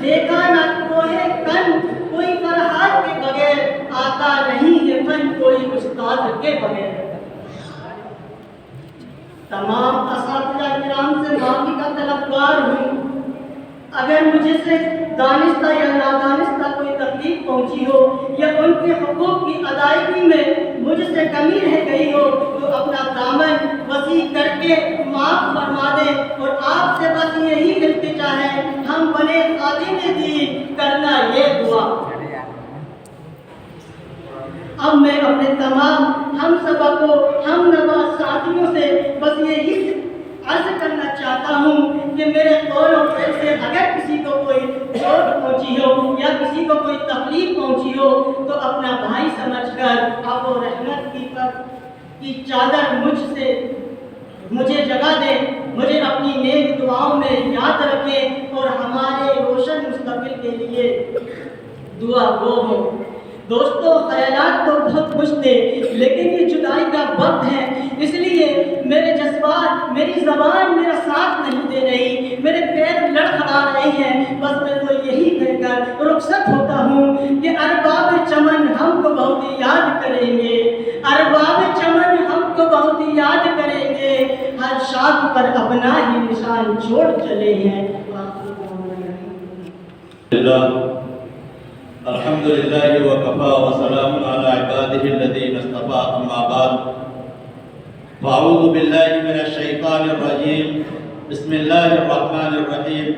دیکھا نہ کوئی کن، کوئی فرحات کے بغیر آتا نہیں ہے فن، کوئی استاد کے بغیر۔ تمام اساتذہ کرام سے معافی کا طلبگار ہوں اگر مجھے سے دانستہ یا نادانستہ کوئی تکلیف پہنچی ہو یا ان کے حقوق کی ادائیگی میں مجھ سے کمی رہ گئی ہو تو اپنا دامن وسیع کر کے معاف فرما دے، اور آپ سے بس یہ چاہے ہم بنے خادم دین، کرنا یہ دعا۔ اب میں اپنے تمام ہم سبق و ہم نوا ساتھیوں سے بس یہی عرض کرنا چاہتا ہوں کہ میرے قول و فعل سے اگر کسی کو کوئی چوٹ پہنچی ہو یا کسی کو کوئی تکلیف پہنچی ہو تو اپنا بھائی سمجھ کر آپ و رحمت کی چادر مجھے جگہ دیں، مجھے اپنی نیک دعاؤں میں یاد رکھیں اور ہمارے روشن مستقبل کے لیے دعا گو ہو۔ دوستو، خیالات تو بہت کچھ تھے لیکن یہ جدائی کا وقت ہے، اس لیے میرے جذبات، میری زبان میرا ساتھ نہیں دے رہی، میرے پیر لڑکھڑا رہے ہیں۔ بس میں تو یہی کہہ کر رخصت ہوتا ہوں کہ ارباب چمن ہم کو بہت یاد کریں گے، ارباب چمن ہم کو بہت یاد کریں گے، ہر شاخ پر اپنا ہی نشان چھوڑ چلے ہیں۔ الحمد لله وكفى وسلام على عباده الذين اصطفى أما بعد فأعوذ بالله من الشيطان الرجيم بسم الله الرحمن الرحيم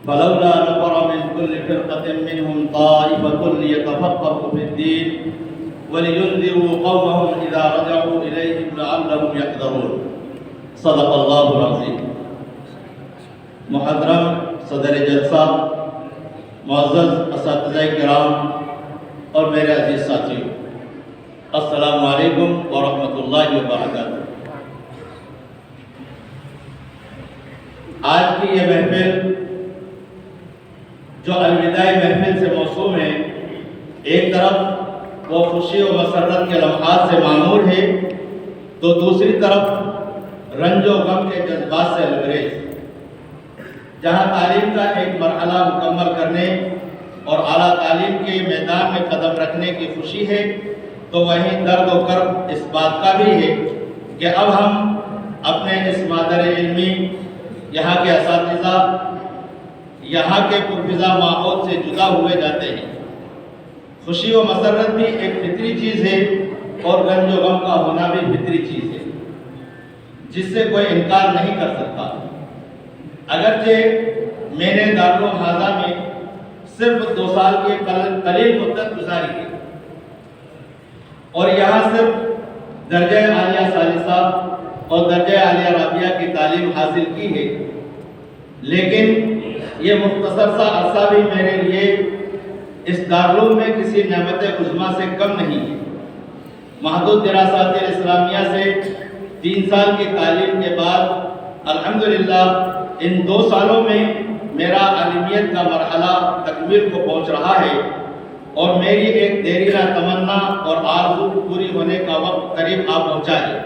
فلولا نفر من كل فرقة منهم طائفة ليتفقهوا في الدين ولينذروا قومهم إذا رجعوا إليهم لعلهم يحذرون صدق الله العظيم۔ محترم صدر جلسہ، معزز اساتذہ کرام اور میرے عزیز ساتھیوں، السلام علیکم ورحمۃ اللہ وبرکاتہ۔ آج کی یہ محفل جو الوداعی محفل سے موسوم ہے، ایک طرف وہ خوشی و مسرت کے لمحات سے معمور ہے تو دوسری طرف رنج و غم کے جذبات سے لبریز۔ جہاں تعلیم کا ایک مرحلہ مکمل کرنے اور اعلیٰ تعلیم کے میدان میں قدم رکھنے کی خوشی ہے تو وہیں درد و کرب اس بات کا بھی ہے کہ اب ہم اپنے اس مادر علمی، یہاں کے اساتذہ، یہاں کے پرفضا ماحول سے جدا ہوئے جاتے ہیں۔ خوشی و مسرت بھی ایک فطری چیز ہے اور رنج و غم کا ہونا بھی فطری چیز ہے جس سے کوئی انکار نہیں کر سکتا۔ اگرچہ میں نے دارالعلوم حاضہ میں صرف 2 سال کی قلیل مدت گزاری ہے اور یہاں صرف درجہ عالیہ ثالثہ اور درجہ عالیہ رابعہ کی تعلیم حاصل کی ہے، لیکن یہ مختصر سا عرصہ بھی میرے لیے اس دارالعلوم میں کسی نعمت عظمیٰ سے کم نہیں ہے۔ محدود دراسات اسلامیہ سے 3 سال کی تعلیم کے بعد الحمدللہ ان 2 سالوں میں میرا عالمیت کا مرحلہ تکمیل کو پہنچ رہا ہے اور میری ایک دیرینہ تمنا اور آرزو پوری ہونے کا وقت قریب آ پہنچا ہے۔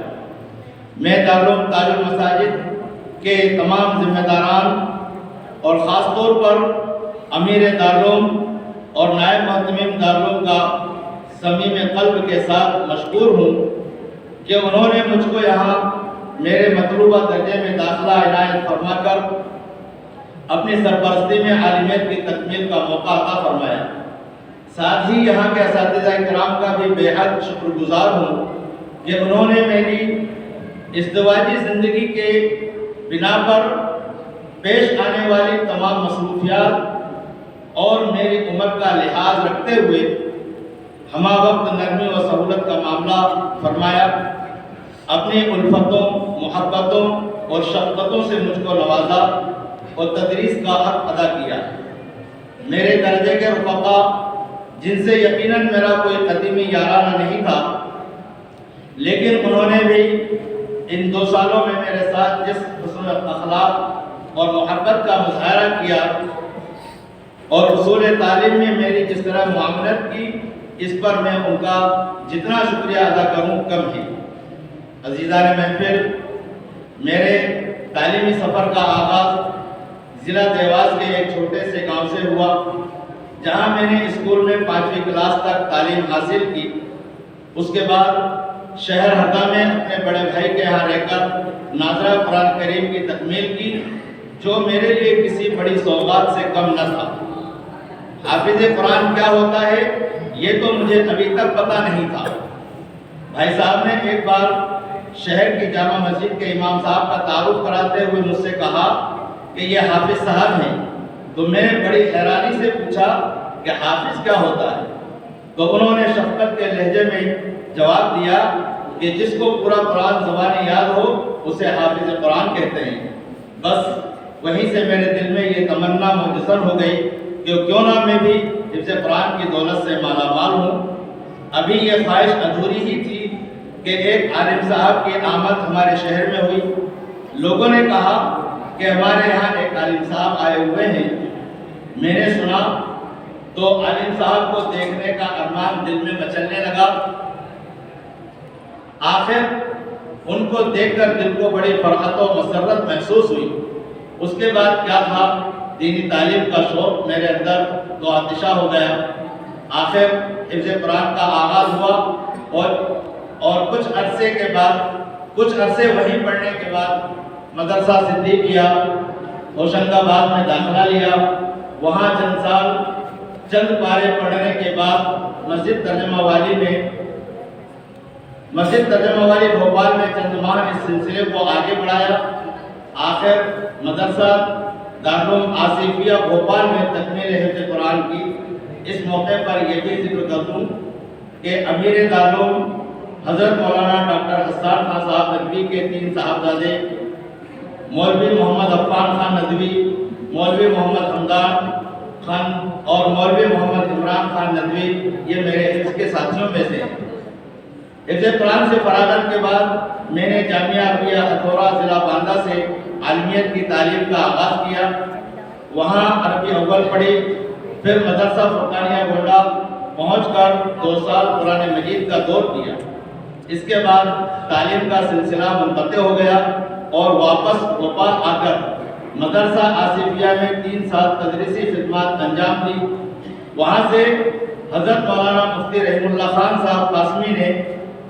میں دارالعلوم تاج المساجد کے تمام ذمہ داران اور خاص طور پر امیر دارالعلوم اور نائب محتمم دارالعلوم کا صمیم قلب کے ساتھ مشکور ہوں کہ انہوں نے مجھ کو یہاں میرے مطلوبہ درجے میں داخلہ عنایت فرما کر اپنی سرپرستی میں عالمیت کی تکمیل کا موقع عطا فرمایا۔ ساتھ ہی یہاں کے اساتذہ کرام کا بھی بے حد شکر گزار ہوں کہ انہوں نے میری ازدواجی زندگی کے بنا پر پیش آنے والی تمام مصروفیات اور میری عمر کا لحاظ رکھتے ہوئے ہمہ وقت نرمی و سہولت کا معاملہ فرمایا، اپنی الفتوں، محبتوں اور شفقتوں سے مجھ کو نوازا اور تدریس کا حق ادا کیا۔ میرے درجے کے رفقا جن سے یقیناً میرا کوئی قدیمی یارانہ نہیں تھا، لیکن انہوں نے بھی ان 2 سالوں میں میرے ساتھ جس حسن اخلاق اور محبت کا مظاہرہ کیا اور اصول تعلیم میں میری جس طرح معاملت کی، اس پر میں ان کا جتنا شکریہ ادا کروں کم ہے۔ عزیزان محفل، میرے تعلیمی سفر کا آغاز ضلع دیواس کے ایک چھوٹے سے گاؤں سے ہوا، جہاں میں نے اسکول میں 5ویں کلاس تک تعلیم حاصل کی۔ اس کے بعد شہر ہردا میں اپنے بڑے بھائی کے یہاں رہ کر ناظرہ قرآن کریم کی تکمیل کی، جو میرے لیے کسی بڑی سوغات سے کم نہ تھا۔ حافظ قرآن کیا ہوتا ہے یہ تو مجھے ابھی تک پتہ نہیں تھا۔ بھائی صاحب نے ایک بار شہر کی جامع مسجد کے امام صاحب کا تعارف کراتے ہوئے مجھ سے کہا کہ یہ حافظ صاحب ہیں، تو میں نے بڑی حیرانی سے پوچھا کہ حافظ کیا ہوتا ہے؟ تو انہوں نے شفقت کے لہجے میں جواب دیا کہ جس کو پورا قرآن زبانی یاد ہو اسے حافظ قرآن کہتے ہیں۔ بس وہیں سے میرے دل میں یہ تمنا منجسر ہو گئی کہ کیوں نہ میں بھی حفظ قرآن کی دولت سے مالا مال ہوں۔ ابھی یہ خواہش ادھوری ہی تھی کہ ایک عالم صاحب کی آمد ہمارے شہر میں ہوئی۔ لوگوں نے کہا کہ ہمارے یہاں ایک عالم صاحب آئے ہوئے ہیں۔ میں نے سنا تو عالم صاحب کو دیکھنے کا ارمان دل میں مچلنے لگا۔ آخر ان کو دیکھ کر دل کو بڑی فرحت و مسرت محسوس ہوئی۔ اس کے بعد کیا تھا، دینی تعلیم کا شوق میرے اندر تو آتشہ ہو گیا۔ آخر حفظ قرآن کا آغاز ہوا اور کچھ عرصے وہیں پڑھنے کے بعد مدرسہ صدیقیہ ہوشنگ آباد میں داخلہ لیا۔ وہاں چند پارے پڑھنے کے بعد مسجد ترجمہ والی بھوپال میں چند ماہ اس سلسلے کو آگے بڑھایا۔ آخر مدرسہ دارالعلوم آصفیہ بھوپال میں تکمیل حفظ قرآن کی۔ اس موقع پر یہ بھی ذکر کر دوں کہ امیر دارالعلوم حضرت مولانا ڈاکٹر حسان خان صاحب ندوی کے 3 صاحبزادے مولوی محمد عفان خان ندوی، مولوی محمد حمدان خان اور مولوی محمد عمران خان ندوی یہ میرے حفظ کے ساتھیوں میں سے ہیں۔ حفظ قرآن سے فراغت کے بعد میں نے جامعہ عربیہ ہتھورا ضلع باندہ سے عالمیت کی تعلیم کا آغاز کیا۔ وہاں عربی اول پڑھی، پھر مدرسہ فرقانیہ گونڈہ پہنچ کر 2 سال قرآن مجید کا دور کیا۔ اس کے بعد تعلیم کا سلسلہ منقطع ہو گیا اور واپس بھوپال آ کر مدرسہ آصفیہ میں 3 سال تدریسی خدمات انجام دی۔ وہاں سے حضرت مولانا مفتی رحیم اللہ خان صاحب قاسمی نے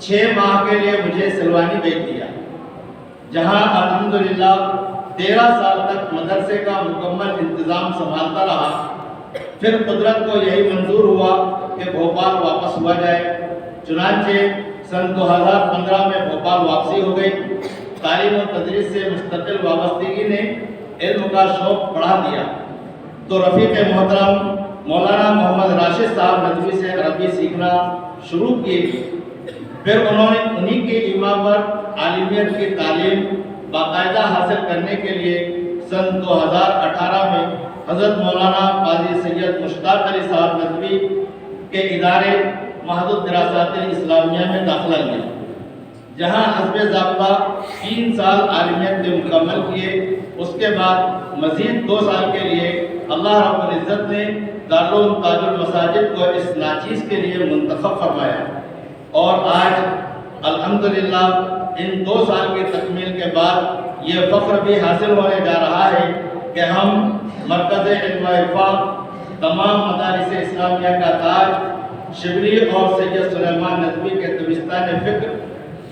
6 ماہ کے لیے مجھے سلوانی بھیج دیا، جہاں الحمدللہ 13 سال تک مدرسے کا مکمل انتظام سنبھالتا رہا۔ پھر قدرت کو یہی منظور ہوا کہ بھوپال واپس ہوا جائے، چنانچہ سن 2015 میں بھوپال واپسی ہو گئی۔ تعلیم و تدریس سے مستقل وابستگی نے علم کا شوق بڑھا دیا، تو رفیق محترم مولانا محمد راشد صاحب ندوی سے عربی سیکھنا شروع کی۔ پھر انہی کے ایما پر عالمیت کی تعلیم باقاعدہ حاصل کرنے کے لیے سن 2018 میں حضرت مولانا قاضی سید مشتاق علی صاحب ندوی کے ادارے معہد الدراسات اسلامیہ میں داخلہ لیا، جہاں حسب ضابطہ 3 سال عالمیت کے مکمل کیے۔ اس کے بعد مزید 2 سال کے لیے اللہ رب العزت نے دارالعلوم تاج المساجد کو اس ناچیز کے لیے منتخب فرمایا، اور آج الحمدللہ ان 2 سال کی تکمیل کے بعد یہ فخر بھی حاصل ہونے جا رہا ہے کہ ہم مرکز علم و عرفان، تمام مدارس اسلامیہ کا تاج، شبلی اور سید سلیمان ندوی کے دبستان فکر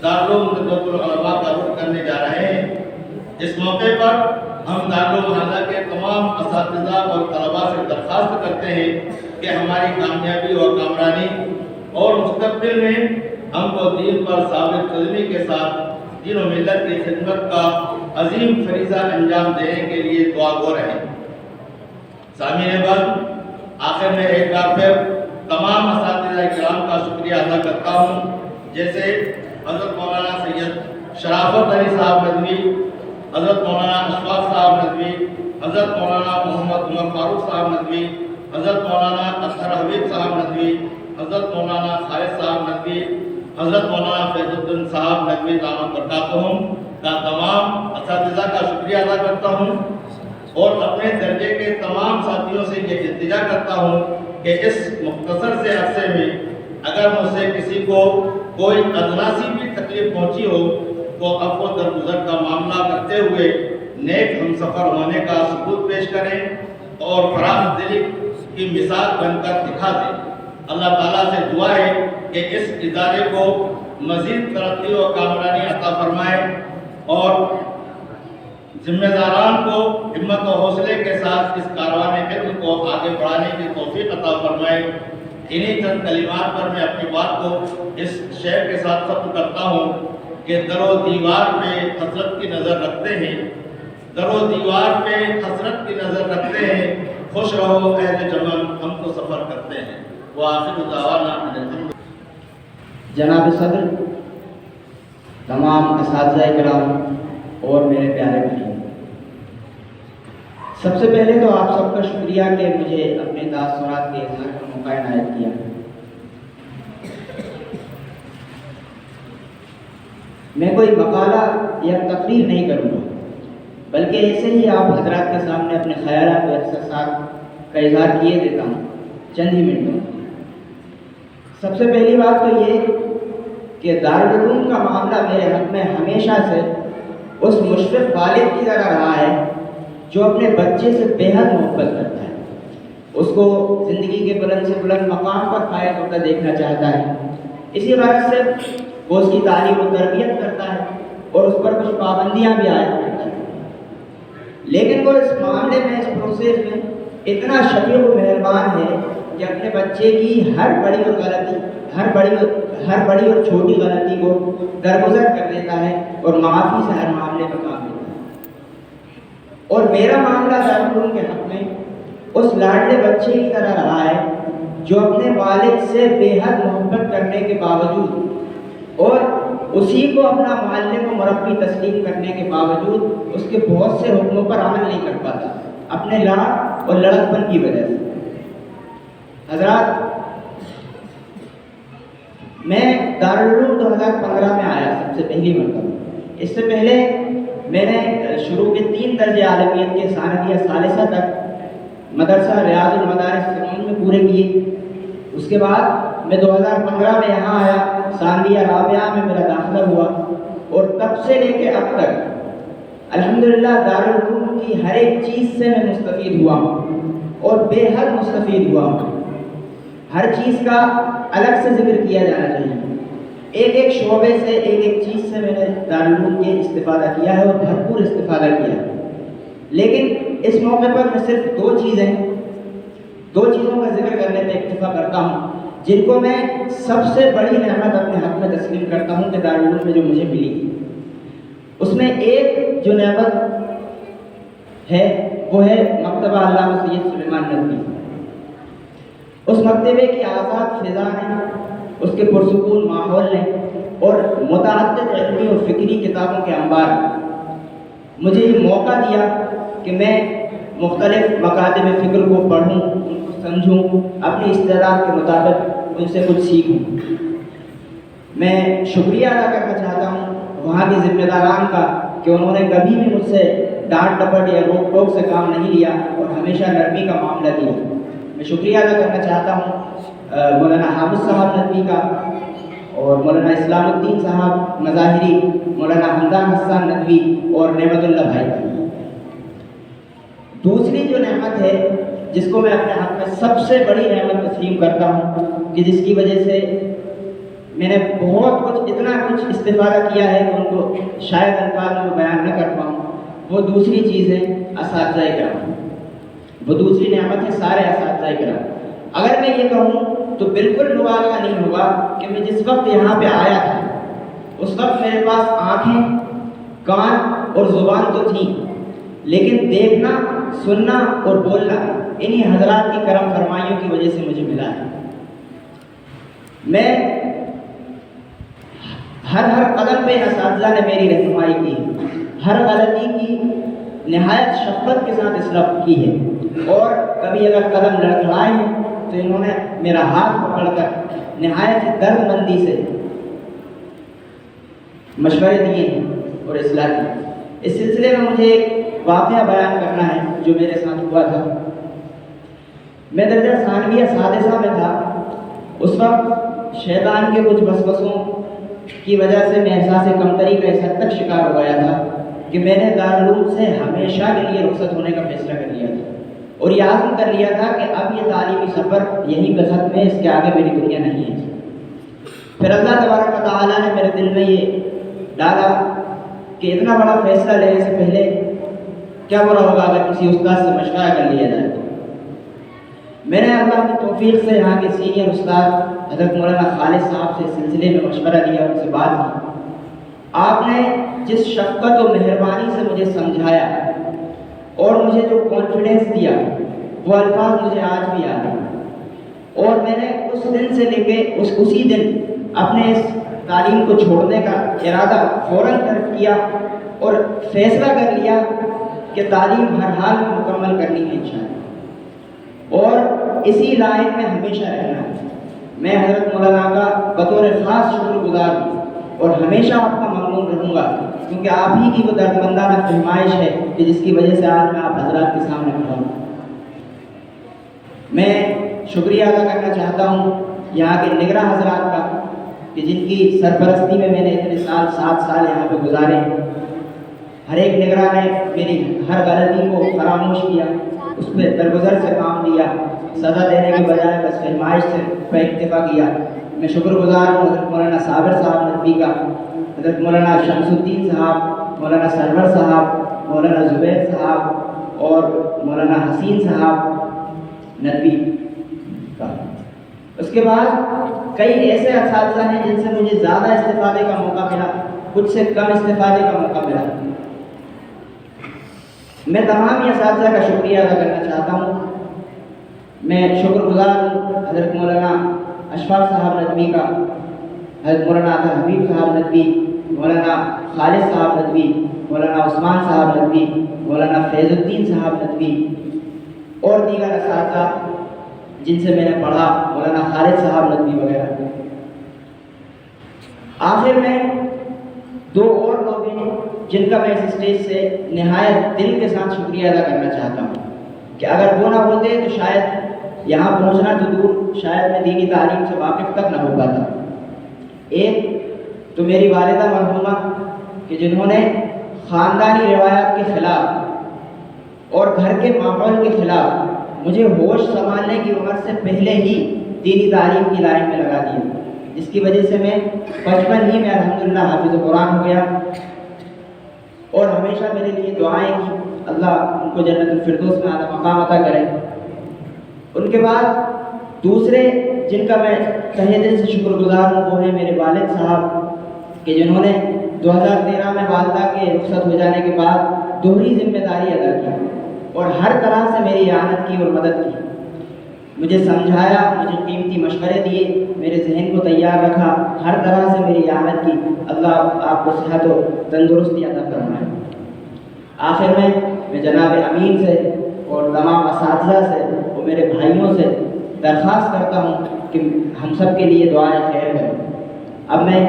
دارالعلوم ندوۃ العلماء کا رخ کرنے جا رہے ہیں۔ اس موقع پر ہم دارالعلوم حاضہ کے تمام اساتذہ اور طلباء سے درخواست کرتے ہیں کہ ہماری کامیابی اور کامرانی اور مستقبل میں ہم کو دین پر ثابت قدمی کے ساتھ دین و ملت کی خدمت کا عظیم فریضہ انجام دینے کے لیے دعا گو رہیں۔ سامعین بزم، آخر میں ایک بار پھر تمام اساتذہ کرام کا شکریہ ادا کرتا ہوں، جیسے حضرت مولانا سید شرافت علی صاحب ندوی، حضرت مولانا اشفاق صاحب ندوی، حضرت مولانا محمد عمر فاروق صاحب ندوی، حضرت مولانا اطہر حبیب صاحب ندوی، حضرت مولانا خالد صاحب ندوی، حضرت مولانا فیض الدین صاحب ندوی دامت برکاتہم کا تمام اساتذہ کا شکریہ ادا کرتا ہوں، اور اپنے درجے کے تمام ساتھیوں سے یہ التجا کرتا ہوں کہ اس مختصر سے عرصے میں اگر مجھ سے کسی کو کوئی ادنا سی بھی تکلیف پہنچی ہو تو عفو درگزر کا معاملہ کرتے ہوئے نیک ہم سفر ہونے کا ثبوت پیش کریں اور فراخ دلی کی مثال بن کر دکھا دیں۔ اللہ تعالیٰ سے دعا ہے کہ اس ادارے کو مزید ترقی و کامرانی عطا فرمائے اور ذمہ داران کو ہمت و حوصلے کے ساتھ اس کاروان علم کو آگے بڑھانے کی توفیق عطا فرمائے۔ انہی چند کلمات پر میں اپنی بات کو اس شعر کے ساتھ ختم کرتا ہوں کہ در و دیوار پہ حسرت کی نظر رکھتے ہیں، در و دیوار پہ حسرت کی نظر رکھتے ہیں، خوش رہو اہل چمن ہم تو سفر کرتے ہیں۔ وآخر دعوانا الحمد۔ جناب صدر، تمام اساتذہ کرام اور میرے پیارے بھائی، سب سے پہلے تو آپ سب کا شکریہ کہ مجھے اپنے تاثرات کے اظہار کا موقع عنایت کیا۔ میں کوئی مقالہ یا تقریر نہیں کروں گا، بلکہ ایسے ہی آپ حضرات کے سامنے اپنے خیالات و احساسات کا اظہار کیے دیتا ہوں چند ہی منٹوں میں۔ سب سے پہلی بات تو یہ کہ دارالعلوم کا معاملہ میرے حق میں ہمیشہ سے اس مشفق والد کی طرح رہا ہے جو اپنے بچے سے بے حد محبت کرتا ہے، اس کو زندگی کے بلند سے بلند مقام پر فائز ہوتا دیکھنا چاہتا ہے۔ اسی غرض سے وہ اس کی تعلیم و تربیت کرتا ہے اور اس پر کچھ پابندیاں بھی عائد کرتا ہے، لیکن وہ اس معاملے میں، اس پروسیس میں اتنا شفیق و مہربان ہے کہ اپنے بچے کی ہر بڑی اور غلطی، ہر بڑی اور چھوٹی غلطی کو درگزر کر دیتا ہے اور معافی سے ہر معاملے پر کام لیتا ہے۔ اور میرا معاملہ دارالعلوم کے حق میں اس لاڈلے بچے کی طرح رہا ہے جو اپنے والد سے بے حد محبت کرنے کے باوجود اور اسی کو اپنا معلم و مربی تسلیم کرنے کے باوجود اس کے بہت سے حکموں پر عمل نہیں کر پاتا، اپنے لاڈ اور لڑکپن کی وجہ سے۔ حضرات، میں دارالعلوم 2015 میں آیا سب سے پہلی مرتبہ۔ اس سے پہلے میں نے شروع کے 3 درجے عالمیت کے ثانویہ ثالثہ تک مدرسہ ریاض المدارس فنون میں پورے کیے۔ اس کے بعد میں 2015 میں یہاں آیا، ثانویہ رابعہ میں میرا داخلہ ہوا، اور تب سے لے کے اب تک الحمدللہ دارالعلوم کی ہر ایک چیز سے میں مستفید ہوا ہوں اور بے حد مستفید ہوا ہوں۔ ہر چیز کا الگ سے ذکر کیا جانا چاہیے، ایک ایک شعبے سے، ایک ایک چیز سے میں نے دارالعلوم کے استفادہ کیا ہے اور بھرپور استفادہ کیا ہے۔ لیکن اس موقع پر میں صرف 2 چیزوں کا ذکر کرنے پہ اکتفا کرتا ہوں جن کو میں سب سے بڑی نعمت اپنے حق میں تسلیم کرتا ہوں کہ دارالعلوم میں جو مجھے ملی۔ اس میں ایک جو نعمت ہے وہ ہے مکتبہ علامہ سید سلیمان ندوی۔ اس مکتبے کی آزاد فضا نے، اس کے پرسکون ماحول نے اور متعدد علمی اور فکری کتابوں کے انبار مجھے یہ موقع دیا کہ میں مختلف مکاتب فکر کو پڑھوں، ان کو سمجھوں، اپنی استعداد کے مطابق ان سے کچھ سیکھوں۔ میں شکریہ ادا کرنا چاہتا ہوں وہاں کے ذمہ داران کا کہ انہوں نے کبھی بھی مجھ سے ڈانٹ ڈپٹ یا روک ٹوک سے کام نہیں لیا اور ہمیشہ نرمی کا معاملہ دیا۔ میں شکریہ ادا کرنا چاہتا ہوں مولانا حافظ صاحب ندوی کا اور مولانا اسلام الدین صاحب مظاہری، مولانا حمدان حسان ندوی اور نعمت اللہ بھائی کا۔ دوسری جو نعمت ہے جس کو میں اپنے حق میں سب سے بڑی نعمت تسلیم کرتا ہوں کہ جس کی وجہ سے میں نے بہت کچھ، اتنا کچھ استفادہ کیا ہے کہ ان کو شاید الفاظ میں بیان نہ کر پاؤں، وہ دوسری چیز ہے اساتذہ کرام۔ وہ دوسری نعمت ہے سارے اساتذہ کرام۔ اگر میں یہ کہوں تو بالکل مبالغہ نہیں ہوگا کہ میں جس وقت یہاں پہ آیا تھا اس وقت میرے پاس آنکھیں، کان اور زبان تو تھی، لیکن دیکھنا، سننا اور بولنا انہی حضرات کی کرم فرمائیوں کی وجہ سے مجھے ملا ہے۔ میں ہر قدم پہ اساتذہ نے میری رہنمائی کی، ہر غلطی کی نہایت شفقت کے ساتھ اصلاح کی ہے، اور کبھی اگر قدم لڑکھڑائے ہیں تو انہوں نے میرا ہاتھ پکڑ کر نہایت ہی درد مندی سے مشورے دیے ہیں اور اصلاح کی۔ اس سلسلے میں مجھے ایک واقعہ بیان کرنا ہے جو میرے ساتھ ہوا تھا۔ میں درجہ ثانویہ سادسہ میں تھا۔ اس وقت شیطان کے کچھ وسوسوں کی وجہ سے میں احساس کمتری کا اس حد تک شکار ہو گیا تھا کہ میں نے دارالعلوم سے ہمیشہ کے لیے رخصت ہونے کا فیصلہ کر لیا تھا اور یہ عزم کر لیا تھا کہ اب یہ تعلیمی سفر یہیں پہ ختم ہے، اس کے آگے میری دنیا نہیں ہے۔ پھر اللہ تبارک و تعالیٰ نے میرے دل میں یہ ڈالا کہ اتنا بڑا فیصلہ لینے سے پہلے کیا برا ہوگا اگر کسی استاد سے مشورہ کر لیا جائے۔ میں نے اللہ کی توفیق سے یہاں کے سینئر استاد حضرت مولانا خالد صاحب سے اس سلسلے میں مشورہ دیا، ان سے بات کی۔ آپ نے جس شفقت و مہربانی سے مجھے سمجھایا اور مجھے جو کانفیڈنس دیا وہ الفاظ مجھے آج بھی یاد ہیں. اور میں نے اس دن سے لے کے اسی دن اپنے اس تعلیم کو چھوڑنے کا ارادہ فوراً ترک کیا اور فیصلہ کر لیا کہ تعلیم ہر حال میں مکمل کرنی ہے انشاءاللہ، اور اسی لائن میں ہمیشہ رہنا ہے. میں حضرت مولانا کا بطور خاص شکر گزار ہوں اور ہمیشہ آپ کا ممنون رہوں گا، کیونکہ آپ ہی کی وہ دردمندانہ فرمائش ہے کہ جس کی وجہ سے آج میں آپ حضرات کے سامنے کھڑا ہوں. میں شکریہ ادا کرنا چاہتا ہوں یہاں کے نگراں حضرات کا کہ جن کی سرپرستی میں میں نے اتنے سال 7 سال یہاں پہ گزارے. ہر ایک نگراں نے میری ہر غلطی کو فراموش کیا، اس پہ درگزر سے کام لیا، سزا دینے کے بجائے بس فرمائش سے پہ اکتفا کیا. میں شکر گزار ہوں حضرت مولانا صابر صاحب ندوی کا، حضرت مولانا شمس الدین صاحب، مولانا سرور صاحب، مولانا زبیر صاحب اور مولانا حسین صاحب ندوی کا. اس کے بعد کئی ایسے اساتذہ ہیں جن سے مجھے زیادہ استفادے کا موقع ملا، کچھ سے کم استفادے کا موقع ملا. میں تمام ہی اساتذہ کا شکریہ ادا کرنا چاہتا ہوں. میں شکر گزار ہوں حضرت مولانا اشفاق صاحب ندوی کا، حضرت مولانا اطہر حبیب صاحب ندوی، مولانا خالد صاحب ندوی، مولانا عثمان صاحب ندوی، مولانا فیض الدین صاحب ندوی اور دیگر اساتذہ جن سے میں نے پڑھا، مولانا خالد صاحب ندوی وغیرہ. آخر میں 2 اور لوگ ہیں جن کا میں اس اسٹیج سے نہایت دل کے ساتھ شکریہ ادا کرنا چاہتا ہوں کہ اگر وہ نہ ہوتے تو شاید یہاں پہنچنا تو دور، شاید میں دینی تعلیم سے واقف تک نہ ہو پاتا. ایک تو میری والدہ مرحومہ کہ جنہوں نے خاندانی روایات کے خلاف اور گھر کے ماحول کے خلاف مجھے ہوش سنبھالنے کی عمر سے پہلے ہی دینی تعلیم کی لائن میں لگا دیا، جس کی وجہ سے میں بچپن ہی میں الحمدللہ حافظ قرآن ہو گیا. اور ہمیشہ میرے لیے دعائیں کی، اللہ ان کو جنت الفردوس میں اعلیٰ مقام عطا کرے. ان کے بعد دوسرے جن کا میں تہہ دل سے شکر گزار ہوں وہ ہیں میرے والد صاحب کہ جنہوں نے 2013 میں والدہ کے رخصت ہو جانے کے بعد دوہری ذمہ داری ادا کی اور ہر طرح سے میری اعانت کی اور مدد کی. مجھے سمجھایا، مجھے قیمتی مشورے دیے، میرے ذہن کو تیار رکھا، ہر طرح سے میری اعانت کی. اللہ آپ کو صحت و تندرستی عطا فرمائے. آخر میں جناب امین سے اور تمام اساتذہ سے اور میرے بھائیوں سے درخواست کرتا ہوں کہ ہم سب کے لیے دعائیں خیر کریں. اب میں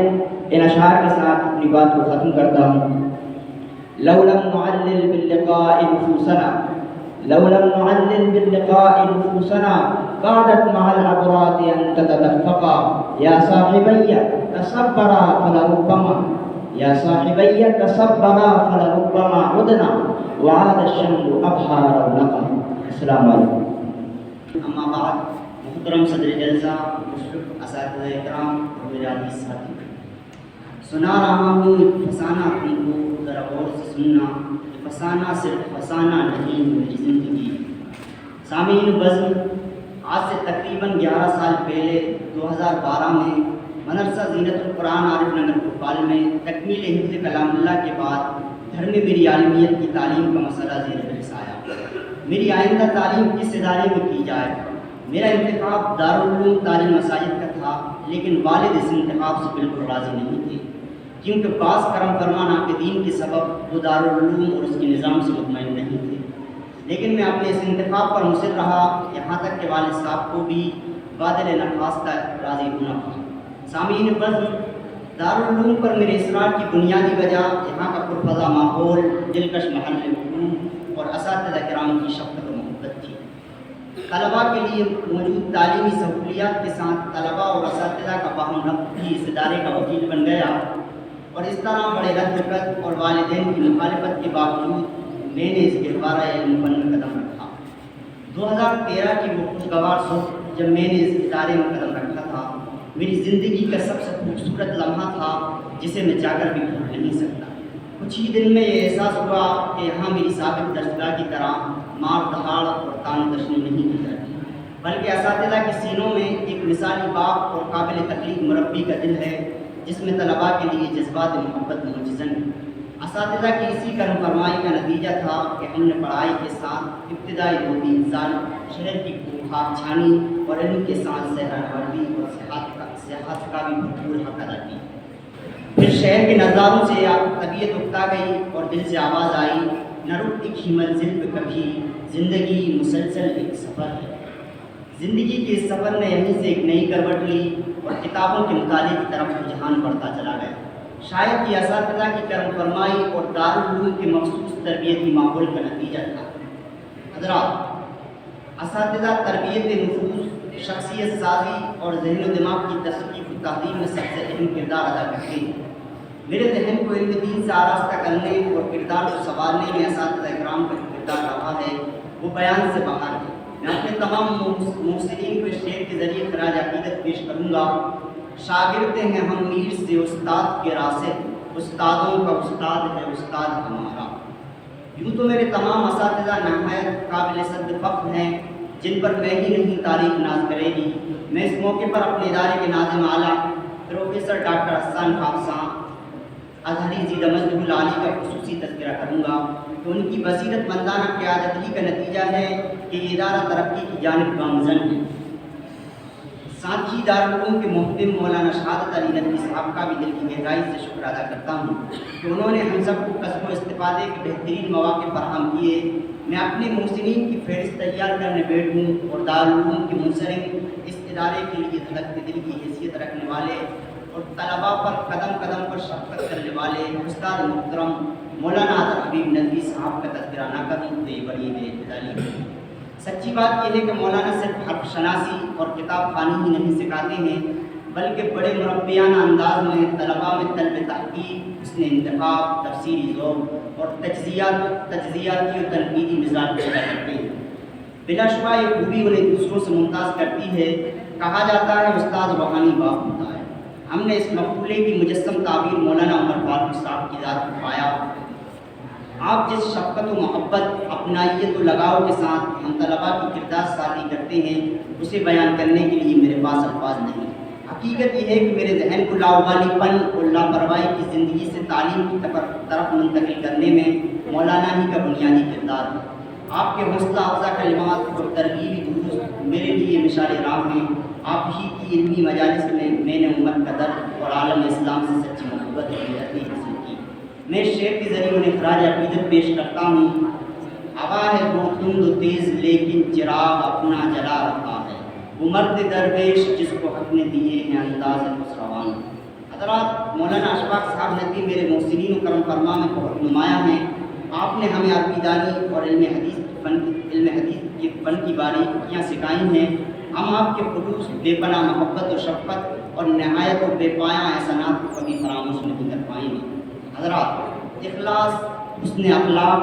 ان اشعار کے ساتھ اپنی بات کو ختم کرتا ہوں. لو لم نعلل باللقاء نفوسنا، لو لم نعلل باللقاء نفوسنا قعدت مع العبرات ان تتدفقا. يا صاحبي تصبرا فلربما، يا صاحبي تصبرا فلربما عدنا وعاد الشمل ابحى رونقا. السلام علیکم. اما بعد، محترم صدر جلسہ، مشرف اساتذہ اکرام اور میرے عزیز ساتھی، سنا رہا ہوں فسانہ تم کو ذرا غور سے سننا، فسانہ صرف فسانہ نہیں میری زندگی. سامعین بزم، آج سے تقریباً 11 سال پہلے 2012 میں مدرسہ زینت القرآن عارف نگر بھوپال میں تکمیل حفظ کلام اللہ کے بعد گھر میں میری عالمیت کی تعلیم کا مسئلہ زیر بحث آیا. میری آئندہ تعلیم کس ادارے میں کی جائے؟ میرا انتخاب دارالعلوم تعلیم مساجد کا تھا، لیکن والد اس انتخاب سے بالکل راضی نہیں تھے، کیونکہ بعض کرم فرما ناقدین کے سبب وہ دارالعلوم اور اس کے نظام سے مطمئن نہیں تھے. لیکن میں اپنے اس انتخاب پر مصر رہا، یہاں تک کہ والد صاحب کو بھی بادل نخواستہ راضی ہونا پڑا. سامعین بزم، دارالعلوم پر میرے اصرار کی بنیادی وجہ یہاں کا پرفضا ماحول، دلکش محل وقوع اور اساتذہ کرام کی شفقت و محبت تھی. طلباء کے لیے موجود تعلیمی سہولیات کے ساتھ طلباء اور اساتذہ کا باہم ربط بھی اس ادارے کا وکیل بن گیا، اور اس طرح بڑے رد اور والدین کی مخالفت کے باوجود میں نے اس گہوارہ علم پر قدم رکھا. 2013 کی وہ خوشگوار صبح جب میں نے اس ادارے میں قدم رکھا تھا، میری زندگی کا سب سے خوبصورت لمحہ تھا جسے میں جا کر بھی بھول نہیں سکتا. کچھ ہی دن میں یہ احساس ہوا کہ یہاں میری سابق درسگاہ کی طرح مار دہاڑ اور تان دشنی نہیں کی جاتی، بلکہ اساتذہ کے سینوں میں ایک مثالی باپ اور قابل تقلید مربی کا دل ہے جس میں طلباء کے لیے جذبات محبت معجزن ہے. اساتذہ کی اسی کرم فرمائی کا نتیجہ تھا کہ ہم نے پڑھائی کے ساتھ ابتدائی 2-3 سال شہر کی خواب چھانی اور علم کے ساتھ سہرانوردی اور صحت کا بھی بھرپور حق ادا کی۔ پھر شہر کے نظاروں سے طبیعت اکتا گئی اور دل سے آواز آئی، نہ رک ایک ہی منزل پہ کبھی، زندگی مسلسل ایک سفر ہے۔ زندگی کے اس سفر نے یہیں سے ایک نئی کروٹ لی اور کتابوں کے مطالعے کی طرف رجحان بڑھتا چلا گیا۔ شاید یہ اساتذہ کی کرم فرمائی اور دارالعلوم کے مخصوص تربیتی ماحول کا نتیجہ تھا۔ حضرات، اساتذہ تربیت نفوس، شخصیت سازی اور ذہن و دماغ کی تثقیف و تعلیم میں سب سے اہم کردار ادا کرتے ہیں۔ میرے ذہن کو علم دین سے آراستہ کرنے اور کردار کو سنوارنے میں اساتذہ اکرام کا جو کردار رہا ہے وہ بیان سے باہر ہے۔ میں اپنے تمام محسنین کو اس شعر کے ذریعے خراج عقیدت پیش کروں گا۔ شاگرد ہیں ہم میر سے استاد کے راستے، استادوں کا استاد ہے استاد ہمارا۔ یوں تو میرے تمام اساتذہ نہایت قابل صد فخر ہیں جن پر میں ہی نہیں تاریخ ناز کرے گی۔ میں اس موقع پر اپنے ادارے کے ناظم اعلیٰ پروفیسر ڈاکٹر حسن خاکساں ازہری زیدہ مجدہ العالی کا خصوصی تذکرہ کروں گا کہ ان کی بصیرت مندانہ قیادت ہی کا نتیجہ ہے کہ یہ ادارہ ترقی کی جانب گامزن ہے۔ ساتھ ہی دارالعلوم کے محترم مولانا شہادت علی ندوی صاحب کا بھی دل کی گہرائی سے شکر ادا کرتا ہوں کہ انہوں نے ہم سب کو کسب و استفادے کے بہترین مواقع فراہم کیے۔ میں اپنے محسنین کی فہرست تیار کرنے بیٹھوں اور دارالعلوم کے منصرم اس ادارے کے لیے دھڑکتے دل کی حیثیت رکھنے والے اور طلباء پر قدم قدم پر شفقت کرنے والے استاد محترم مولانا اطہر حبیب ندوی صاحب کا تذکرہ نہ کروں تو یہ بڑی بے اعتدالی ہے۔ سچی بات یہ ہے کہ مولانا صرف حرف شناسی اور کتاب خوانی ہی نہیں سکھاتے ہیں بلکہ بڑے مربیانہ انداز میں طلباء میں طلب تحقیق، حسن انتخاب، تفسیری ذوق اور تجزیاتی اور تنقیدی مزاج پیدا کرتے ہیں۔ بلا شبہ یہ خوبی انہیں دوسروں سے ممتاز کرتی ہے۔ کہا جاتا ہے استاد روحانی باپ ہوتا ہے۔ ہم نے اس مقولے کی مجسم تعبیر مولانا عمر فاروق صاحب کی ذات میں پایا۔ آپ جس شفقت و محبت، اپنائیت و لگاؤ کے ساتھ ہم طلباء کی کردار سازی کرتے ہیں اسے بیان کرنے کے لیے میرے پاس الفاظ نہیں۔ حقیقت یہ ہے کہ میرے ذہن کو لاوالی پن اور لاپرواہی کی زندگی سے تعلیم کی طرف منتقل کرنے میں مولانا ہی کا بنیادی کردار ہے۔ آپ کے حوصلہ افزا کلمات اور ترغیبی دروس میرے لیے مشال راہ ہیں۔ آپ ہی کی علمی مجالس میں نے امت کا درد اور عالم اسلام سے سچی محبت اور بیدردی حاصل کی۔ میں اس شعر کے ذریعے انہیں خراج عقیدت پیش کرتا ہوں۔ ہوا ہے وہ تند و تیز لیکن چراغ اپنا جلا رہا ہے، وہ مرد درویش جس کو حق نے دیے ہیں انداز خسروان۔ حضرات، مولانا اشفاق صاحب ندوی میرے محسنین و کرم فرما میں بہت نمایاں ہیں۔ آپ نے ہمیں عربی دانی اور علم حدیث کے فن کی باریکیاں سکھائی ہیں۔ ہم آپ کے خلوص، بے پناہ محبت و شفقت اور نہایت و بے پایاں احسانات کو کبھی فراموش نہیں کر پائیں گے۔ حضرات، اخلاص، حسن اخلاق،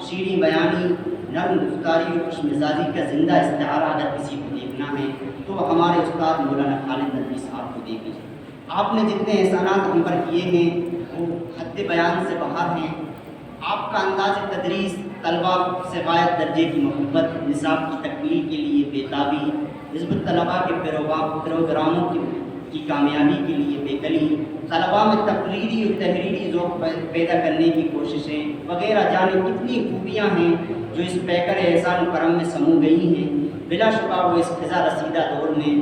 شیریں بیانی، نرم گفتاری اور خوش مزاجی کا زندہ استعارہ اگر کسی کو دیکھنا ہے تو وہ ہمارے استاد مولانا خالد ندوی صاحب کو دیکھیں۔ آپ نے جتنے احسانات ہم پر کیے ہیں وہ حد بیان سے باہر ہیں۔ آپ کا انداز تدریس، طلباء سے غایت درجے کی محبت، نصاب کی تکمیل کے لیے بیتابی، حزب الطلباء کے پروگراموں کی کامیابی کے لیے بےکلی، طلباء میں تقریری اور تحریری ذوق پیدا کرنے کی کوششیں وغیرہ جانے کتنی خوبیاں ہیں جو اس پیکر احسان و کرم میں سمو گئی ہیں۔ بلا شبہ وہ اس خزاں رسیدہ دور میں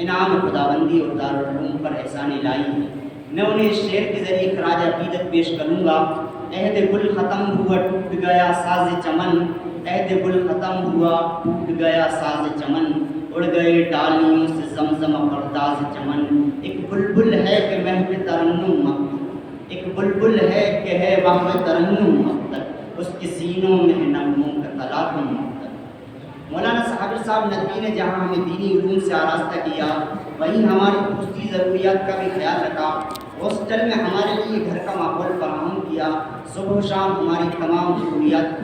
انعام خداوندی اور دارالعلوم پر احسان لائی ہیں۔ میں انہیں اس شعر کے ذریعے خراج عقیدت پیش کروں گا۔ عہد گل ختم ہوا ٹوٹ گیا ساز چمن، عہد گل ختم ہوا ٹوٹ گیا ساز چمن، اڑ گئے ڈالیوں سے زمزم پرداز چمن۔ ایک بلبل ہے کہ محو ترنم مقتل، ایک بلبل ہے کہ ہے محو ترنم مقتل، اس کے سینوں میں ہے نغموں کا تلاطم مقتل۔ مولانا صاحب ندوی نے جہاں ہمیں دینی علوم سے آراستہ کیا وہیں ہماری خصوصی ضروریات کا بھی خیال رکھا۔ ہاسٹل میں ہمارے لیے گھر کا ماحول فراہم کیا، صبح و شام ہماری تمام ضروریات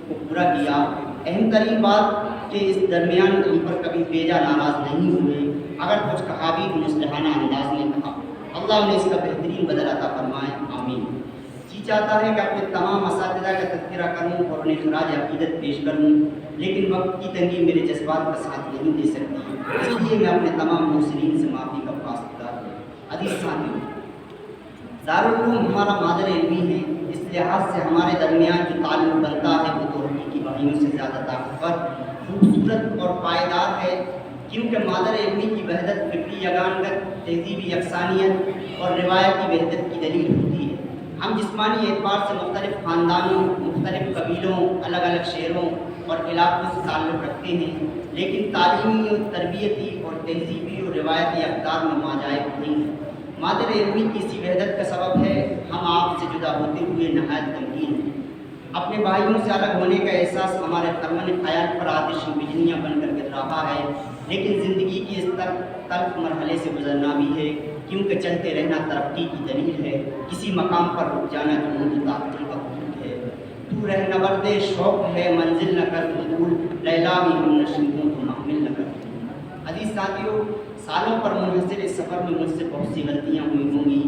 کو پورا کیا۔ اہم ترین بات کہ اس درمیان ان پر کبھی بیجا ناراض نہیں ہوئے، اگر کچھ کہا بھی تو مصلحانہ انداز میں کہا۔ اللہ نے اس کا بہترین بدلہ عطا فرمائے، آمین۔ جی چاہتا ہے کہ اپنے تمام اساتذہ کا تذکرہ کروں اور انہیں خراج عقیدت پیش کروں، لیکن وقت کی تنگی میرے جذبات کا ساتھ نہیں دے سکتی، اس لیے میں اپنے تمام محسنین سے معافی کا خواستہ ہوں۔ عزیز ساتھیوں، دارالعلوم ہمارا مادر علمی ہے، اس لحاظ سے ہمارے درمیان جو تعلق بنتا ہے وہ تو حقیقی بھائیوں سے زیادہ طاقتور، خوبصورت اور پائیدار ہے، کیونکہ مادر علمی کی وحدت فکری یگانگت، تہذیبی یکسانیت اور روایتی وحدت کی دلیل ہوتی ہے۔ ہم جسمانی اعتبار سے مختلف خاندانوں، مختلف قبیلوں، الگ الگ شہروں اور علاقوں سے تعلق رکھتے ہیں، لیکن تعلیمی اور تربیتی اور تہذیبی اور روایتی اقدار میں ماجائب نہیں ہیں۔ مادر علمی کی اسی وحدت کا سبب ہے ہم آپ سے جدا ہوتے ہوئے نہایت غمگین ہیں۔ اپنے بھائیوں سے الگ ہونے کا احساس ہمارے خرمن خیال پر آتشی بجلیاں بن کر گر رہا ہے، لیکن زندگی کی اس تلخ مرحلے سے گزرنا بھی ہے، کیونکہ چلتے رہنا ترقی کی دلیل ہے، کسی مقام پر رک جانا جنون تعطل کا خطوط ہے۔ تو رہنورد شوق ہے منزل نہ کر قبول، لیلا بھی ہم نشین ہوں تو محمل نہ کر۔ عزیز ساتھیوں، سالوں پر منحصر اس سفر میں مجھ سے بہت سی غلطیاں ہوئی ہوں گی۔